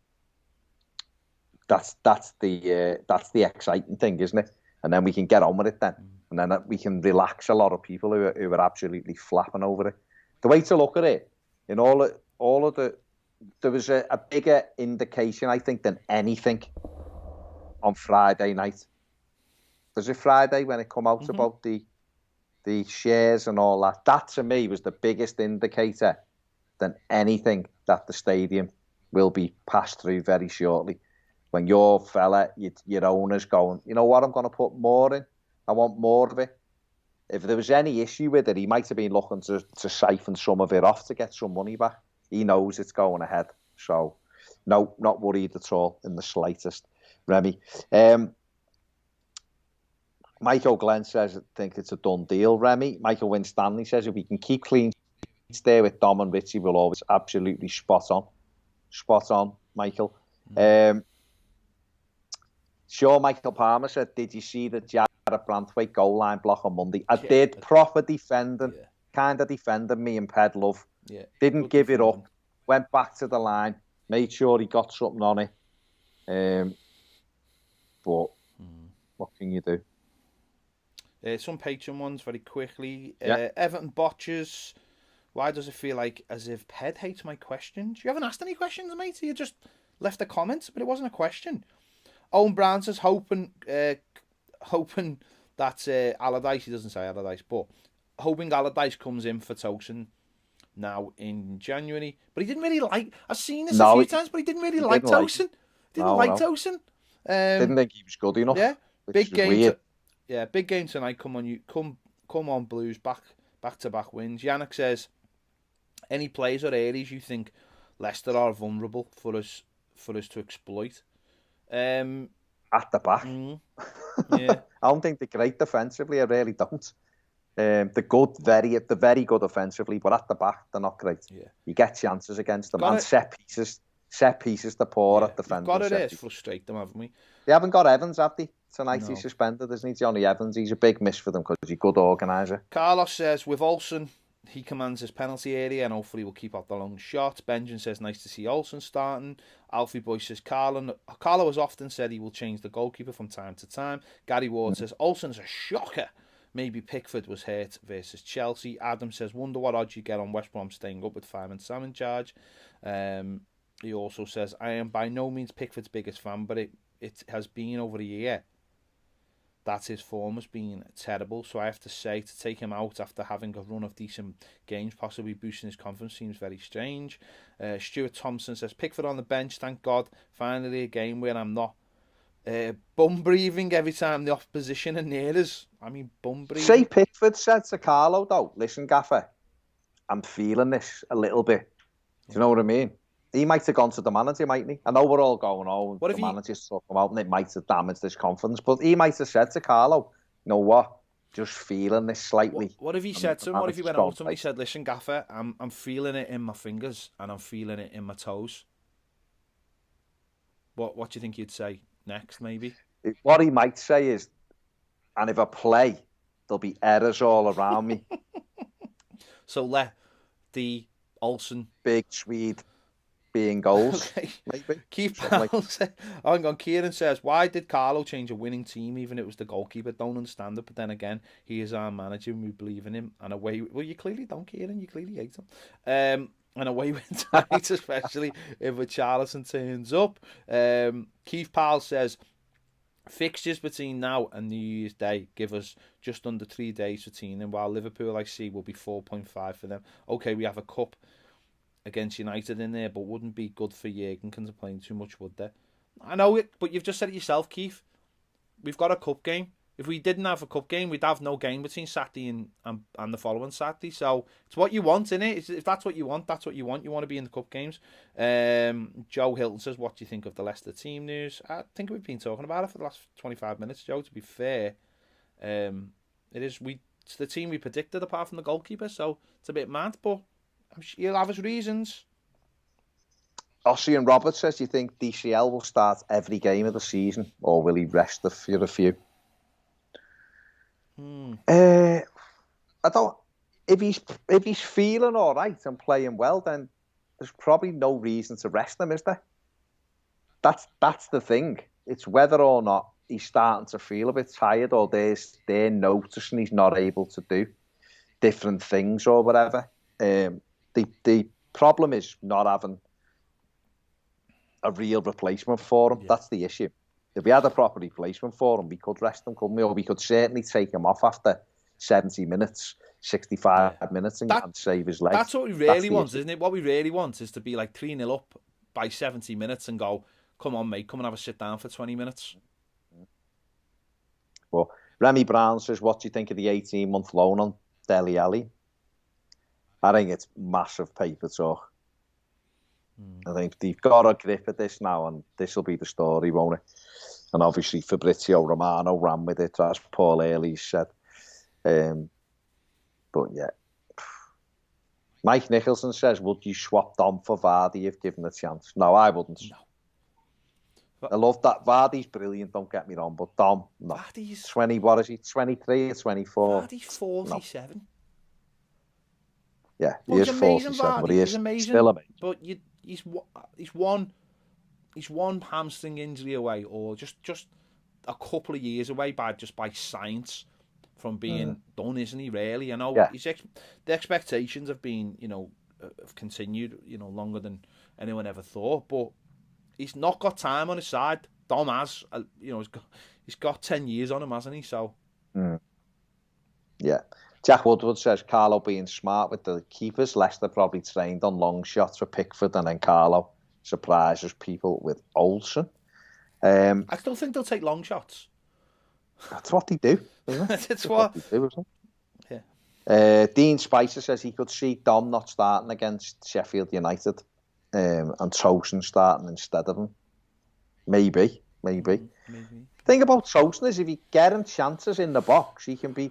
That's the exciting thing, isn't it? And then we can get on with it then, and then we can relax a lot of people who are absolutely flapping over it. The way to look at it, in all of the, there was a bigger indication, I think, than anything on Friday night. Was it Friday when it come out about the shares and all that? That to me was the biggest indicator than anything that the stadium will be passed through very shortly. When your fella, your owner's going, you know what, I'm going to put more in. I want more of it. If there was any issue with it, he might have been looking to siphon some of it off to get some money back. He knows it's going ahead. So, no, not worried at all in the slightest, Remy. Michael Glenn says, I think it's a done deal, Remy. Michael Winstanley says, if we can keep clean stay with Dom and Richie, we'll always absolutely spot on. Spot on, Michael. Sure, Michael Palmer said, did you see the Jarrett Branthwaite goal line block on Monday? I did. Proper defending, kind of defending me and Ped Love. Yeah. Didn't give it up. Went back to the line. Made sure he got something on it. But what can you do? Some Patreon ones very quickly. Everton botchers. Why does it feel like as if Ped hates my questions? You haven't asked any questions, mate. You just left a comment, but it wasn't a question. Owen Brown says hoping that Allardyce, he doesn't say Allardyce, but hoping Allardyce comes in for Tosin now in January. But he didn't really like. I've seen this a few times, but he didn't really like Tosin. Tosin. Didn't think he was good enough. Yeah, big game. Big game tonight. Come on, Blues. Back to back wins. Yannick says, any players or areas you think Leicester are vulnerable for us to exploit? At the back. Yeah. I don't think they're great defensively. I really don't. They're very good offensively, but at the back they're not great. Yeah. You get chances against them, and set pieces they're poor at defending. We've got it to frustrate them, haven't we? They haven't got Evans, have they? Tonight No. he's suspended, isn't he? Johnny Evans. He's a big miss for them because he's a good organiser. Carlos says, with Olsen, he commands his penalty area and hopefully will keep out the long shots. Benjamin says, nice to see Olsen starting. Alfie Boy says, Carlo has often said he will change the goalkeeper from time to time. Gary Ward says, Olsen's a shocker. Maybe Pickford was hurt versus Chelsea. Adam says, wonder what odds you get on West Brom staying up with Fireman Sam in charge. He also says, I am by no means Pickford's biggest fan, but it has been over a year that his form has been terrible. So I have to say, to take him out after having a run of decent games, possibly boosting his confidence, seems very strange. Stuart Thompson says, Pickford on the bench, thank God. Finally a game where I'm not bum breathing every time the opposition are near us. I mean, bum breathing. Say Pickford said to Carlo, though, listen, Gaffer, I'm feeling this a little bit. Do you know what I mean? He might have gone to the manager, mightn't he? I know we're all going, the manager's talking about, and it might have damaged his confidence, but he might have said to Carlo, you know what, just feeling this slightly. What if he said to him, what if he went over to him and he said, listen, Gaffer, I'm feeling it in my fingers and I'm feeling it in my toes? What do you think you'd say next, maybe? What he might say is, and if I play, there'll be errors all around me. So let the Olsen... Big Swede... being goals, okay. Maybe. Keith Powell says, Kieran says, why did Carlo change a winning team even if it was the goalkeeper? Don't understand it, but then again, he is our manager and we believe in him. And away, well, you clearly don't, Kieran, you clearly hate him. And away with tonight, especially if Richarlison turns up. Keith Powell says, fixtures between now and New Year's Day give us just under 3 days for Teenan, while Liverpool, I see, will be 4.5 for them. Okay, we have a cup against United in there, but wouldn't be good for Jurgen complaining too much, would they? I know it, but you've just said it yourself, Keith. We've got a cup game. If we didn't have a cup game, we'd have no game between Saturday and the following Saturday. So it's what you want, innit? If that's what you want, that's what you want. You want to be in the cup games. Joe Hilton says, what do you think of the Leicester team news? I think we've been talking about it for the last 25 minutes, Joe, to be fair. It's the team we predicted apart from the goalkeeper, so it's a bit mad, but he'll have his reasons. Ossie and Robert says, do you think DCL will start every game of the season, or will he rest for a few? I don't. If he's feeling all right and playing well, then there's probably no reason to rest him, is there? That's the thing. It's whether or not he's starting to feel a bit tired, or they're noticing he's not able to do different things or whatever. The problem is not having a real replacement for him. Yeah. That's the issue. If we had a proper replacement for him, we could rest him, couldn't we? Or we could certainly take him off after 70 minutes, 65 minutes and save his legs. That's what we really want, isn't it? What we really want is to be like 3-0 up by 70 minutes and go, come on, mate, come and have a sit down for 20 minutes. Well, Remy Brown says, what do you think of the 18-month loan on Dele Alli? I think it's massive paper talk. I think they've got a grip at this now, and this will be the story, won't it? And obviously Fabrizio Romano ran with it, as Paul Early said. But yeah. Mike Nicholson says, would you swap Dom for Vardy if given a chance? No, I wouldn't. No. I love that. Vardy's brilliant, don't get me wrong, but Dom, no. Vardy's... 20, what is he, 23 or 24? Vardy's 47. No. Yeah, well, he is 47, but he is amazing, still amazing. But he's one hamstring injury away, or just a couple of years away by science from being done, isn't he? Really, I know. Yeah. The expectations have been, have continued, longer than anyone ever thought. But he's not got time on his side. Dom has, he's got 10 years on him, hasn't he? So, yeah. Jack Woodward says, Carlo being smart with the keepers. Leicester probably trained on long shots for Pickford, and then Carlo surprises people with Olsen. I still think they'll take long shots. That's what they do, isn't it? That's what they do, isn't it? Yeah. Dean Spicer says he could see Dom not starting against Sheffield United, and Tosin starting instead of him. Maybe. maybe. Thing about Tosun is if you get him chances in the box, he can be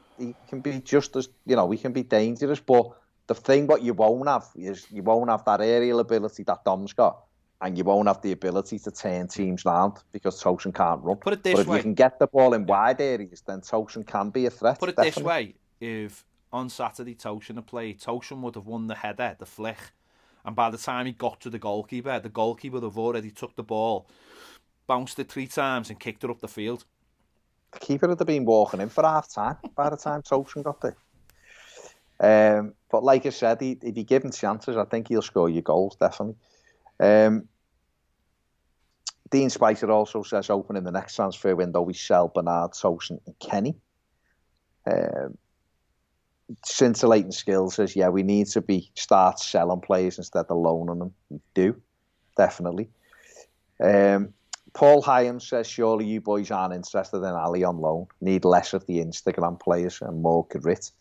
just as, he can be dangerous. But the thing what you won't have is you won't have that aerial ability that Dom's got, and you won't have the ability to turn teams round because Tosun can't run. Put it but this if way. you can get the ball in wide areas, then Tosun can be a threat. Put it definitely. this way: if on Saturday Tosun had played, Tosun would have won the header, the flick, and by the time he got to the goalkeeper would have already took the ball, bounced it 3 times and kicked it up the field. The keeper would have been walking in for half time by the time Tosun got there. But like I said, if you give him chances, I think he'll score your goals, definitely. Dean Spicer also says opening the next transfer window we sell Bernard, Tosun and Kenny. Scintillating Skills says, yeah, we need to start selling players instead of loaning them. We do, definitely. Paul Hyam says, surely you boys aren't interested in Ali on loan. Need less of the Instagram players and more grit.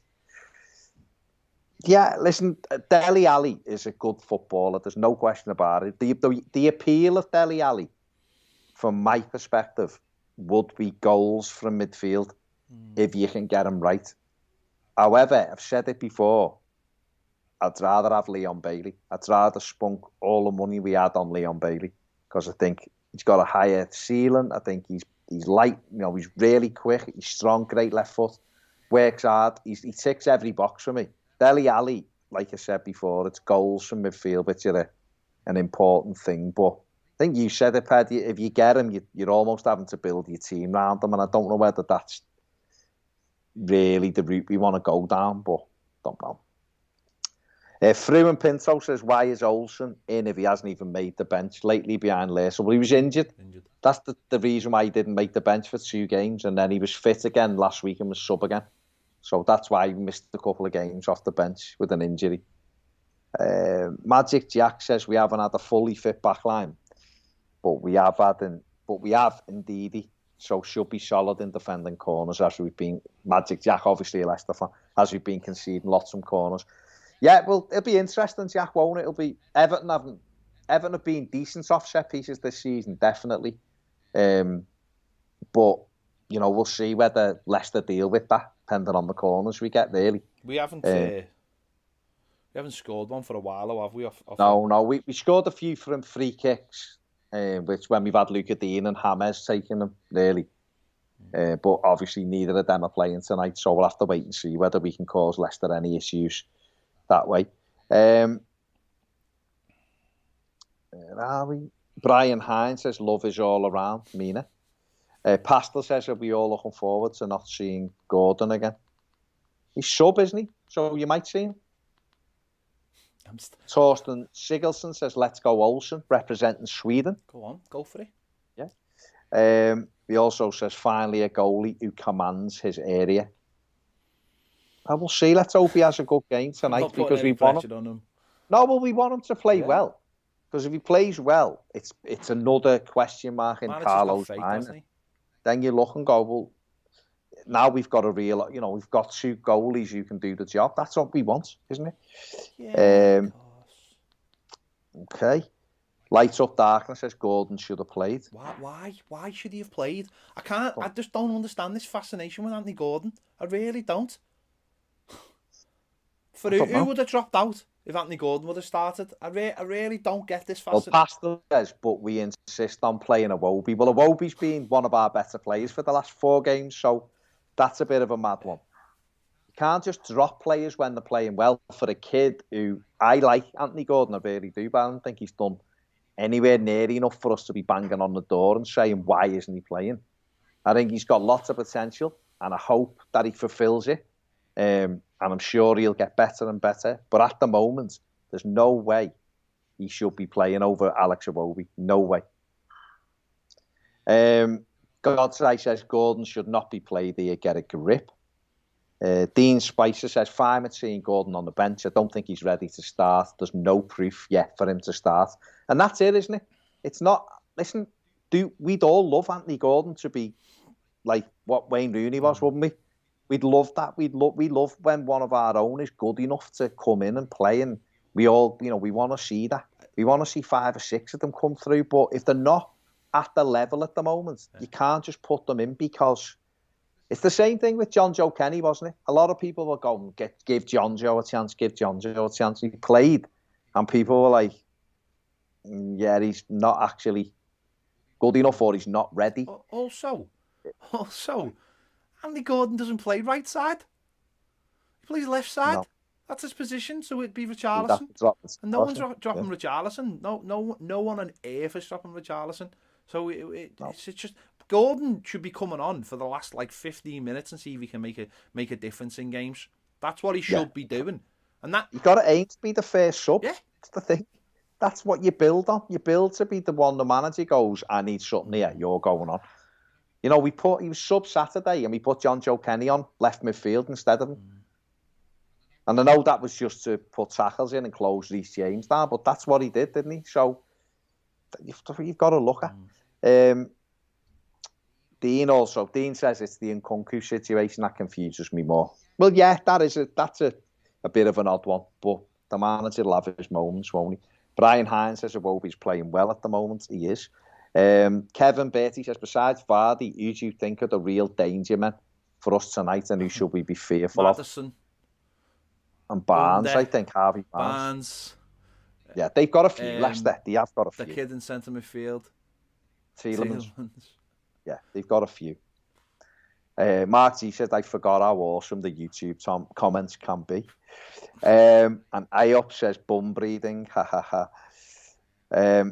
Yeah, listen, Dele Alli is a good footballer. There's no question about it. The appeal of Dele Alli, from my perspective, would be goals from midfield if you can get him right. However, I've said it before, I'd rather have Leon Bailey. I'd rather spunk all the money we had on Leon Bailey because I think he's got a higher ceiling. I think he's light, he's really quick, he's strong, great left foot, works hard. He ticks every box for me. Dele Alli, like I said before, it's goals from midfield, which are an important thing. But I think you said it, Paddy, if you get him, you're almost having to build your team around him, and I don't know whether that's really the route we want to go down, but don't know. Frew and Pinto says, why is Olsen in if he hasn't even made the bench lately behind Leicester? Well, he was injured. That's the reason why he didn't make the bench for 2 games, and then he was fit again last week and was sub again. So that's why he missed a couple of games off the bench with an injury. Magic Jack says, we haven't had a fully fit backline, but we have indeed. So should be solid in defending corners as we've been. Magic Jack, obviously a Leicester fan, as we've been conceding lots of corners. Yeah, well, it'll be interesting, Jack, won't it? It'll be Everton have been decent off set pieces this season, definitely. But we'll see whether Leicester deal with that, depending on the corners we get. Really, we haven't scored one for a while, have we? No, we scored a few from free kicks. Which when we've had Luca Dean and James taking them, really. But obviously neither of them are playing tonight, so we'll have to wait and see whether we can cause Leicester any issues that way. Where are we? Brian Hines says, love is all around, Mina. Pastel says, are we all looking forward to not seeing Gordon again? He's sub, isn't he? So you might see him. Torsten Sigurdsson says, let's go Olsen, representing Sweden. Go on, go for it. Yeah. He also says, finally a goalie who commands his area. I will see. Let's hope he has a good game tonight because we want him. On him. No, well, we want him to play well. Because if he plays well, it's another question mark in Carlo's mind. Then you look and go, well, now we've got we've got 2 goalies who can do the job. That's what we want, isn't it? Yeah, of course. Okay. Lights Up Darkness says Gordon should have played. Why should he have played? I just don't understand this fascination with Anthony Gordon. I really don't. Who would have dropped out if Anthony Gordon would have started? I really don't get this fascination. Well, Pastor says, but we insist on playing Iwobi. Well, Iwobi's been one of our better players for the last 4 games, so that's a bit of a mad one. You can't just drop players when they're playing well. For a kid who, I like Anthony Gordon, I really do, but I don't think he's done anywhere near enough for us to be banging on the door and saying, why isn't he playing? I think he's got lots of potential, and I hope that he fulfills it. And I'm sure he'll get better and better. But at the moment, there's no way he should be playing over Alex Iwobi. No way. Godseye says Gordon should not be played here, get a grip. Dean Spicer says, fine with seeing Gordon on the bench. I don't think he's ready to start. There's no proof yet for him to start. And that's it, isn't it? It's not, listen, we'd all love Anthony Gordon to be like what Wayne Rooney was, wouldn't we? We'd love that. We love when one of our own is good enough to come in and play. And we all, we want to see that. We want to see 5 or 6 of them come through. But if they're not, at the level at the moment. You can't just put them in because it's the same thing with John Joe Kenny, wasn't it? A lot of people were going, give John Joe a chance, give John Joe a chance. He played, and people were like, yeah, he's not actually good enough, or he's not ready. Also, Andy Gordon doesn't play right side. He plays left side. No. That's his position, so it'd be Richarlison. And no one's dropping Richarlison. No one on earth is dropping Richarlison. So it's just Gordon should be coming on for the last 15 minutes and see if he can make a difference in games. That's what he should be doing. And that you got to aim to be the first sub. Yeah, that's the thing. That's what you build on. You build to be the one the manager goes, I need something here. You're going on. He was sub Saturday and we put John Joe Kenny on left midfield instead of him. And I know that was just to put tackles in and close Reece James down, but that's what he did, didn't he? So you've got to look at. Dean says it's the Nkunku situation that confuses me more. Well, yeah, that's a bit of an odd one, but the manager will have his moments, won't he? Brian Hines says Iwobi's playing well at the moment. He is. Kevin Bertie says, besides Vardy, who do you think are the real danger men for us tonight, and who should we be fearful Maddison. of? And Barnes, I think. Harvey Barnes. Yeah, they've got a few. Leicester, they have got a few. The kid in centre midfield. Tielemans. Yeah, they've got a few. Mark G says, I forgot how awesome the YouTube comments can be. And IOP says, bum breathing. Ha ha ha.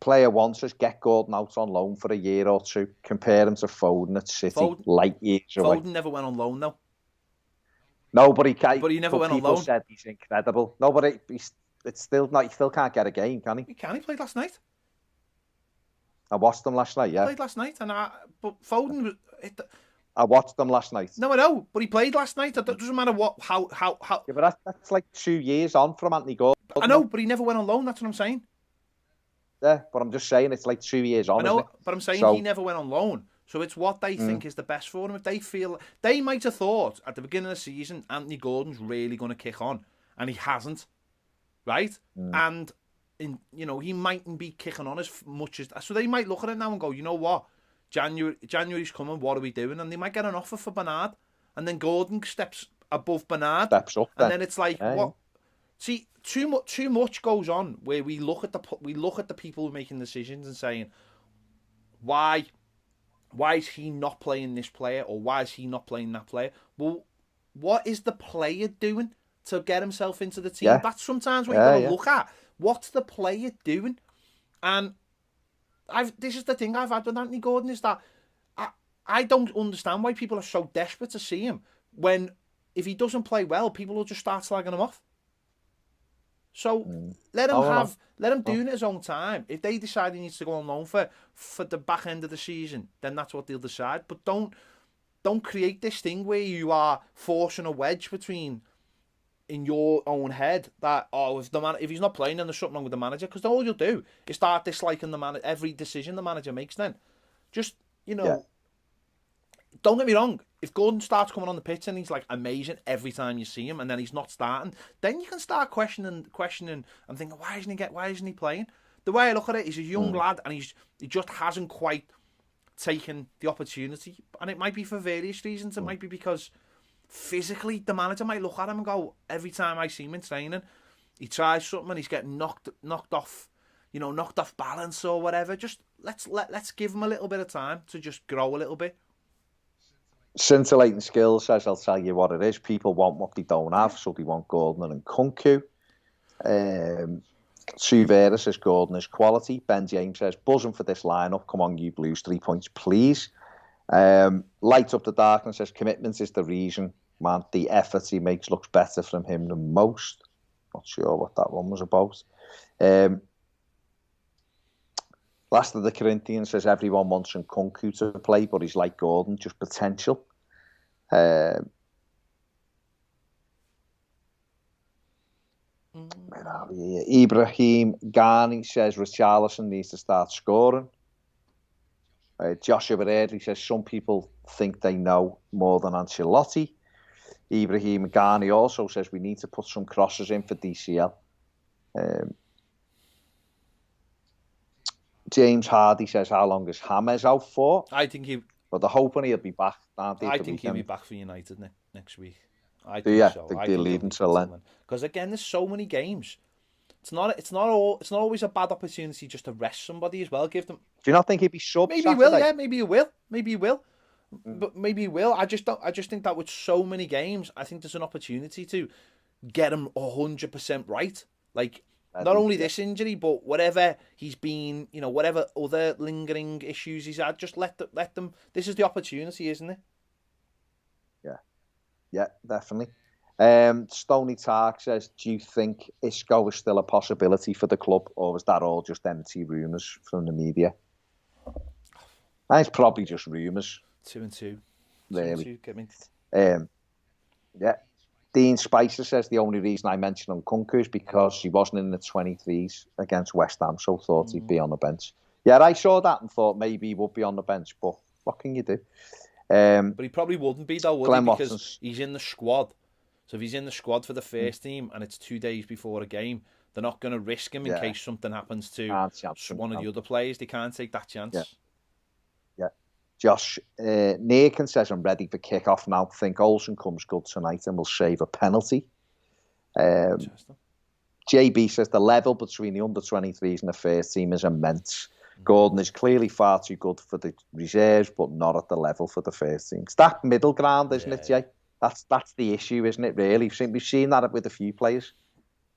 Player one says, get Gordon out on loan for a year or two. Compare him to Foden at City. Light years away. Foden never went on loan, though. No, but he never went on loan. People said he's incredible. No, but it's still not. He still can't get a game, can he? He can. He played last night. I watched them last night. Yeah, he played last night, but Foden was. I watched them last night. No, I know, but he played last night. It doesn't matter how. Yeah, but that's like 2 years on from Anthony Gordon. I know, but he never went on loan. That's what I'm saying. Yeah, but I'm just saying it's like 2 years on. I know, but I'm saying he never went on loan. So it's what they think is the best for him. If they feel they might have thought at the beginning of the season Anthony Gordon's really going to kick on, and he hasn't, right? And he mightn't be kicking on as much as so. They might look at it now and go, you know what, January's coming. What are we doing? And they might get an offer for Bernard, and then Gordon steps above Bernard, steps up, and then it's like what? See, too much goes on where we look at the people making decisions and saying why is he not playing this player, or why is he not playing that player? Well, what is the player doing to get himself into the team? That's sometimes what you've got to look at. What's the player doing? And this is the thing I've had with Anthony Gordon, is that I don't understand why people are so desperate to see him, when if he doesn't play well, people will just start slagging him off. So let him do it at his own time. If they decide he needs to go on loan for the back end of the season, then that's what they'll decide. But don't create this thing where you are forcing a wedge between in your own head that if he's not playing, then there's something wrong with the manager, because all you'll do is start disliking the man every decision the manager makes. Then just don't get me wrong. If Gordon starts coming on the pitch and he's like amazing every time you see him, and then he's not starting, then you can start questioning and thinking, why isn't he playing? The way I look at it, he's a young lad, and he just hasn't quite taken the opportunity. And it might be for various reasons. It might be because physically the manager might look at him and go, every time I see him in training, he tries something and he's getting knocked off, knocked off balance or whatever. Just let's give him a little bit of time to just grow a little bit. Scintillating Skills says, I'll tell you what it is. People want what they don't have, so they want Gordon and Nkunku. Sue Vera says Gordon is quality. Ben James says, buzzing for this lineup. Come on, you Blues, 3 points, please. Light Up the Darkness says, commitment is the reason, man. The effort he makes looks better from him than most. Not sure what that one was about. Last of the Corinthians says, everyone wants Nkunku to play, but he's like Gordon, just potential. Where are we? Ibrahim Ghani says Richarlison needs to start scoring. Joshua Eardley says some people think they know more than Ancelotti. Ibrahim Ghani also says we need to put some crosses in for DCL. James Hardy says, how long is James out for? I think he. But they're hoping he'll be back, aren't they, I the think he'll be weekend? back for United next week. I Do think you? so. Think I they'll think leave he'll until then? Because again, there's so many games. It's not always a bad opportunity just to rest somebody as well. Give them. Do you not think he'd be subbed Maybe he Saturday? will. Yeah, maybe he will. Maybe he will. But maybe he will. I just don't. I just think that with so many games, I think there's an opportunity to get him 100% right. Like not only this injury, but whatever he's been, whatever other lingering issues he's had, just let them. This is the opportunity, isn't it? Yeah, definitely. Stony Tark says, do you think Isco is still a possibility for the club, or is that all just empty rumours from the media? It's probably just rumours. 2-2. Really. 2-2, get me. Yeah. Dean Spicer says the only reason I mentioned Nkunku is because he wasn't in the 23s against West Ham, so thought he'd be on the bench. Yeah, I saw that and thought maybe he would be on the bench, but what can you do? But he probably wouldn't be, though, would he? Because Watson's... he's in the squad. So if he's in the squad for the first team and it's 2 days before a game, they're not going to risk him in case something happens to one of the other players. They can't take that chance. Yeah. Josh Nakin says, I'm ready for kick-off now. Think Olsen comes good tonight and will save a penalty. JB says, the level between the under-23s and the first team is immense. Gordon is clearly far too good for the reserves, but not at the level for the first team. It's that middle ground, isn't it, Jay? That's the issue, isn't it, really? We've seen that with a few players.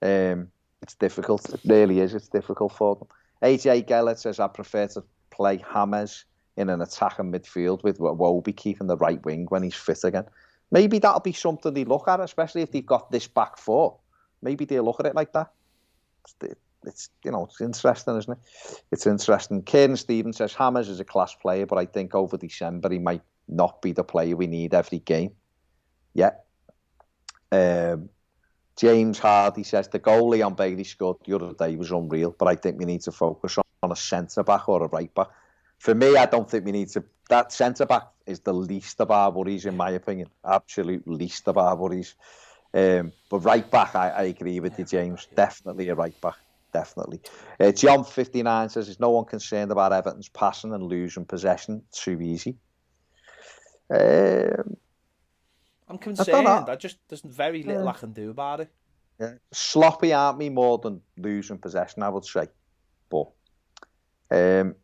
It's difficult. It really is. It's difficult for them. AJ Gellert says, I prefer to play James in an attacking midfield with Iwobi keeping the right wing when he's fit again. Maybe that'll be something they look at, especially if they've got this back four. Maybe they'll look at it like that. It's interesting, isn't it? It's interesting. Kieran Stevens says, James is a class player, but I think over December he might not be the player we need every game. Yeah. James Hardy says, the goalie on Bailey scored the other day was unreal, but I think we need to focus on a centre-back or a right-back. For me, I don't think we need to... That centre-back is the least of our worries, in my opinion. Absolute least of our worries. But right-back, I agree with you, James. Definitely a right-back. Definitely. John 59 says, is no one concerned about Everton's passing and losing possession? Too easy. I'm concerned. There's very little I can do about it. Yeah. Sloppy, aren't we, more than losing possession, I would say. But, and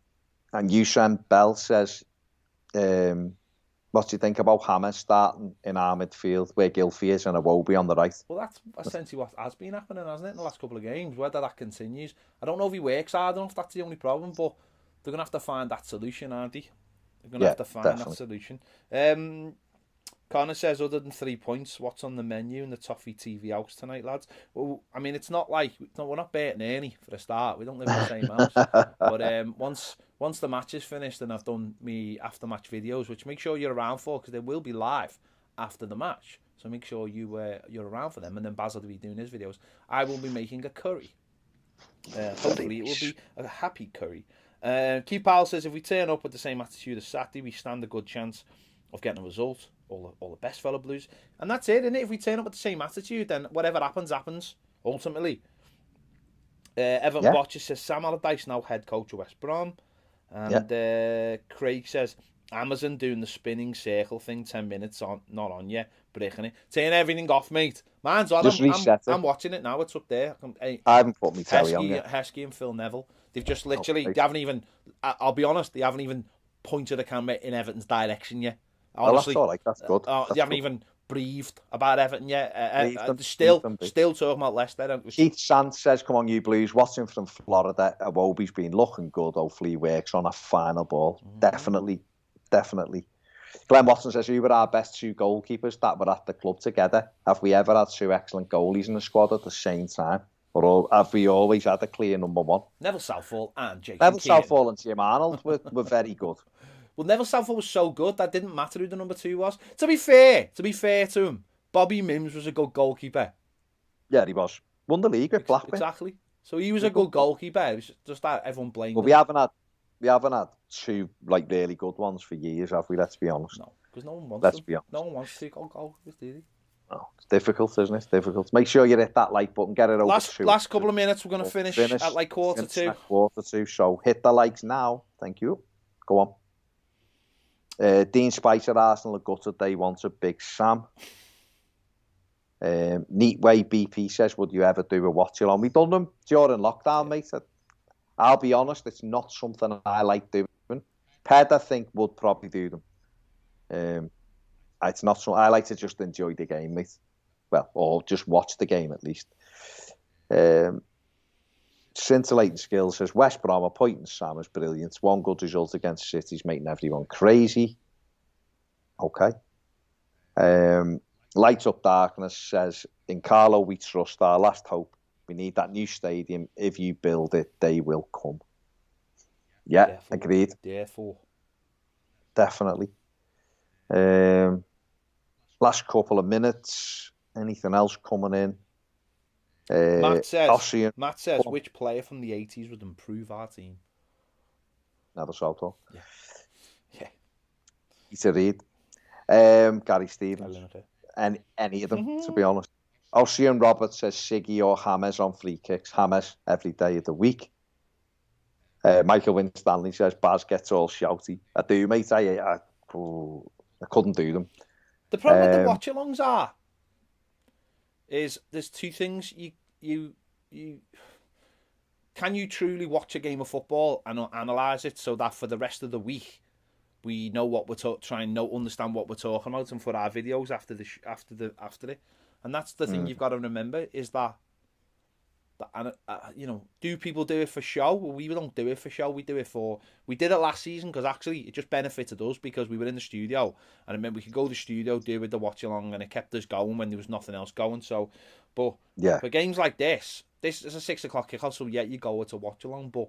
Usain Bell says, what do you think about James starting in our midfield, where Gylfi is and Iwobi on the right? Well, that's essentially what has been happening, hasn't it, in the last couple of games? Whether that continues, I don't know if he works hard enough. That's the only problem. But they're gonna have to find that solution, aren't they? They're gonna have to find that solution. Connor says, other than 3 points, what's on the menu in the Toffee TV house tonight, lads? Well, I mean, it's not like we're not Bert and Ernie for a start. We don't live in the same house. But once the match is finished and I've done me after match videos, which make sure you're around for, because they will be live after the match. So make sure you're around for them. And then Baz will be doing his videos. I will be making a curry. Hopefully, it will be a happy curry. Keith Powell says, if we turn up with the same attitude as Saturday, we stand a good chance of getting a result. All the best fella Blues. And that's it, isn't it? If we turn up with the same attitude, then whatever happens, ultimately. Everton Botcher says, Sam Allardyce now head coach of West Brom. And Craig says, Amazon doing the spinning circle thing, 10 minutes on, not on yet, breaking it. Turn everything off, mate. Mine's on. I'm watching it now. It's up there. I haven't put my telly on yet. Heskey and Phil Neville. They've just literally, they haven't even, I'll be honest, they haven't even pointed a camera in Everton's direction yet. Honestly, that's all right. That's good. They haven't even breathed about Everton yet. Still talking about Leicester. Keith Sant says, come on, you Blues. Watching from Florida, Iwobi's been looking good. Hopefully he works on a final ball. Definitely. Glenn Watson says, who were our best two goalkeepers that were at the club together? Have we ever had two excellent goalies in the squad at the same time? Or have we always had a clear number one? Neville Southall and Jason Neville Southall and Tim Arnold were very good. Well, Neville Southall was so good that didn't matter who the number two was. To be fair to him, Bobby Mims was a good goalkeeper. Yeah, he was. Won the league with Blackburn. Exactly. So he was a good goalkeeper. It was just that everyone blamed him. We haven't had two really good ones for years, have we? Let's be honest. No, because no one wants them. No one wants two goalkeepers, do they? Oh, it's difficult, isn't it? It's difficult. Make sure you hit that like button, get it over Last couple of minutes, we're going to finish at like quarter finish two. at quarter two. So hit the likes now. Thank you. Go on. Dean Spicer, Arsenal are gutted. They wanted Big Sam. Neat Way BP says, would you ever do a watch along? We've done them during lockdown, mate. I'll be honest, it's not something I like doing. Ped, I think, would probably do them. It's not so. I like to just enjoy the game, mate. Well, or just watch the game at least. Scintillating Skills says West Brom appointing Sam is brilliant. One good result against City's making everyone crazy. Okay. Light Up Darkness says in Carlo we trust, our last hope. We need that new stadium. If you build it, they will come. Yeah, therefore, agreed. Therefore. Definitely. Last couple of minutes. Anything else coming in? Matt says which player from the 80s would improve our team? Never saw talk. Yeah. Peter Reid. Gary Stevens. And any of them, to be honest. Ossian Roberts says Siggy or James on free kicks. James every day of the week. Michael Winstanley says Baz gets all shouty. I do, mate. I couldn't do them. The problem with the watch-alongs is there's two things. You can you truly watch a game of football and analyse it so that for the rest of the week we know what we're understand what we're talking about, and for our videos after it. And that's the thing you've got to remember is that do people do it for show? Well, we don't do it for show. We did it last season because actually it just benefited us because we were in the studio and it meant we could go to the studio, do with the watch along, and it kept us going when there was nothing else going. So, but for games like this is a 6 o'clock kickoff, so yeah, you go to watch along. But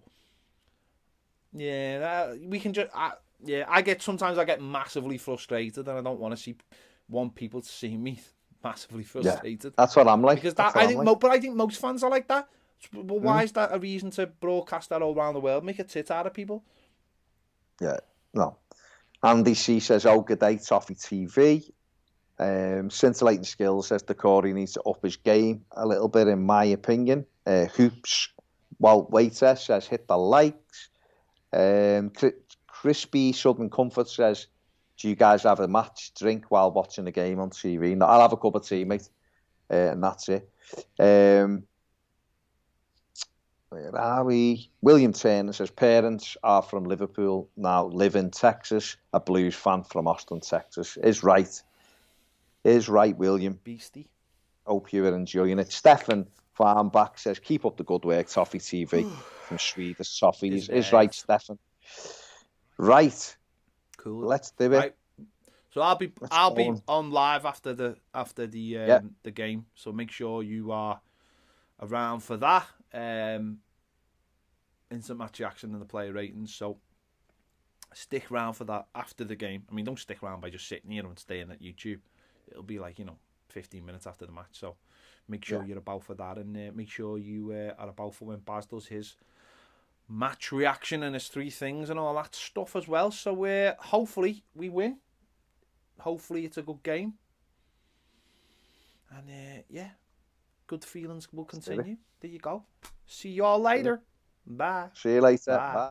we can just I get massively frustrated and I don't want people to see me massively frustrated. Yeah, that's what I'm like. Because I think most fans are like that. But why is that a reason to broadcast that all around the world? Make a tit out of people. Yeah, no. Andy C says, "Oh, good day, Toffee TV." Scintillating Skills says the Corey needs to up his game a little bit, in my opinion. Hoops, Waiter says, "Hit the likes." Crispy Southern Comfort says, do you guys have a match drink while watching the game on TV? No, I'll have a cup of tea, mate. And that's it. Where are we? William Turner says, parents are from Liverpool, now live in Texas. A Blues fan from Austin, Texas. Is right, William. Beastie. Hope you are enjoying it. Stefan Farmback says, keep up the good work, Toffee TV. From Swedish Toffees. Is right, Stefan. Right. Cool. Let's do it. Right. So I'll be on live after the game. So make sure you are around for that. Instant match reaction and the player ratings. So stick around for that after the game. I mean, don't stick around by just sitting here and staying at YouTube. It'll be like 15 minutes after the match. So make sure you're about for that, and make sure you are about for when Baz does his match reaction and his 3 things and all that stuff as well. So hopefully we win. Hopefully it's a good game. And good feelings will continue. There you go. See you all later. Bye. See you later. Bye. Bye.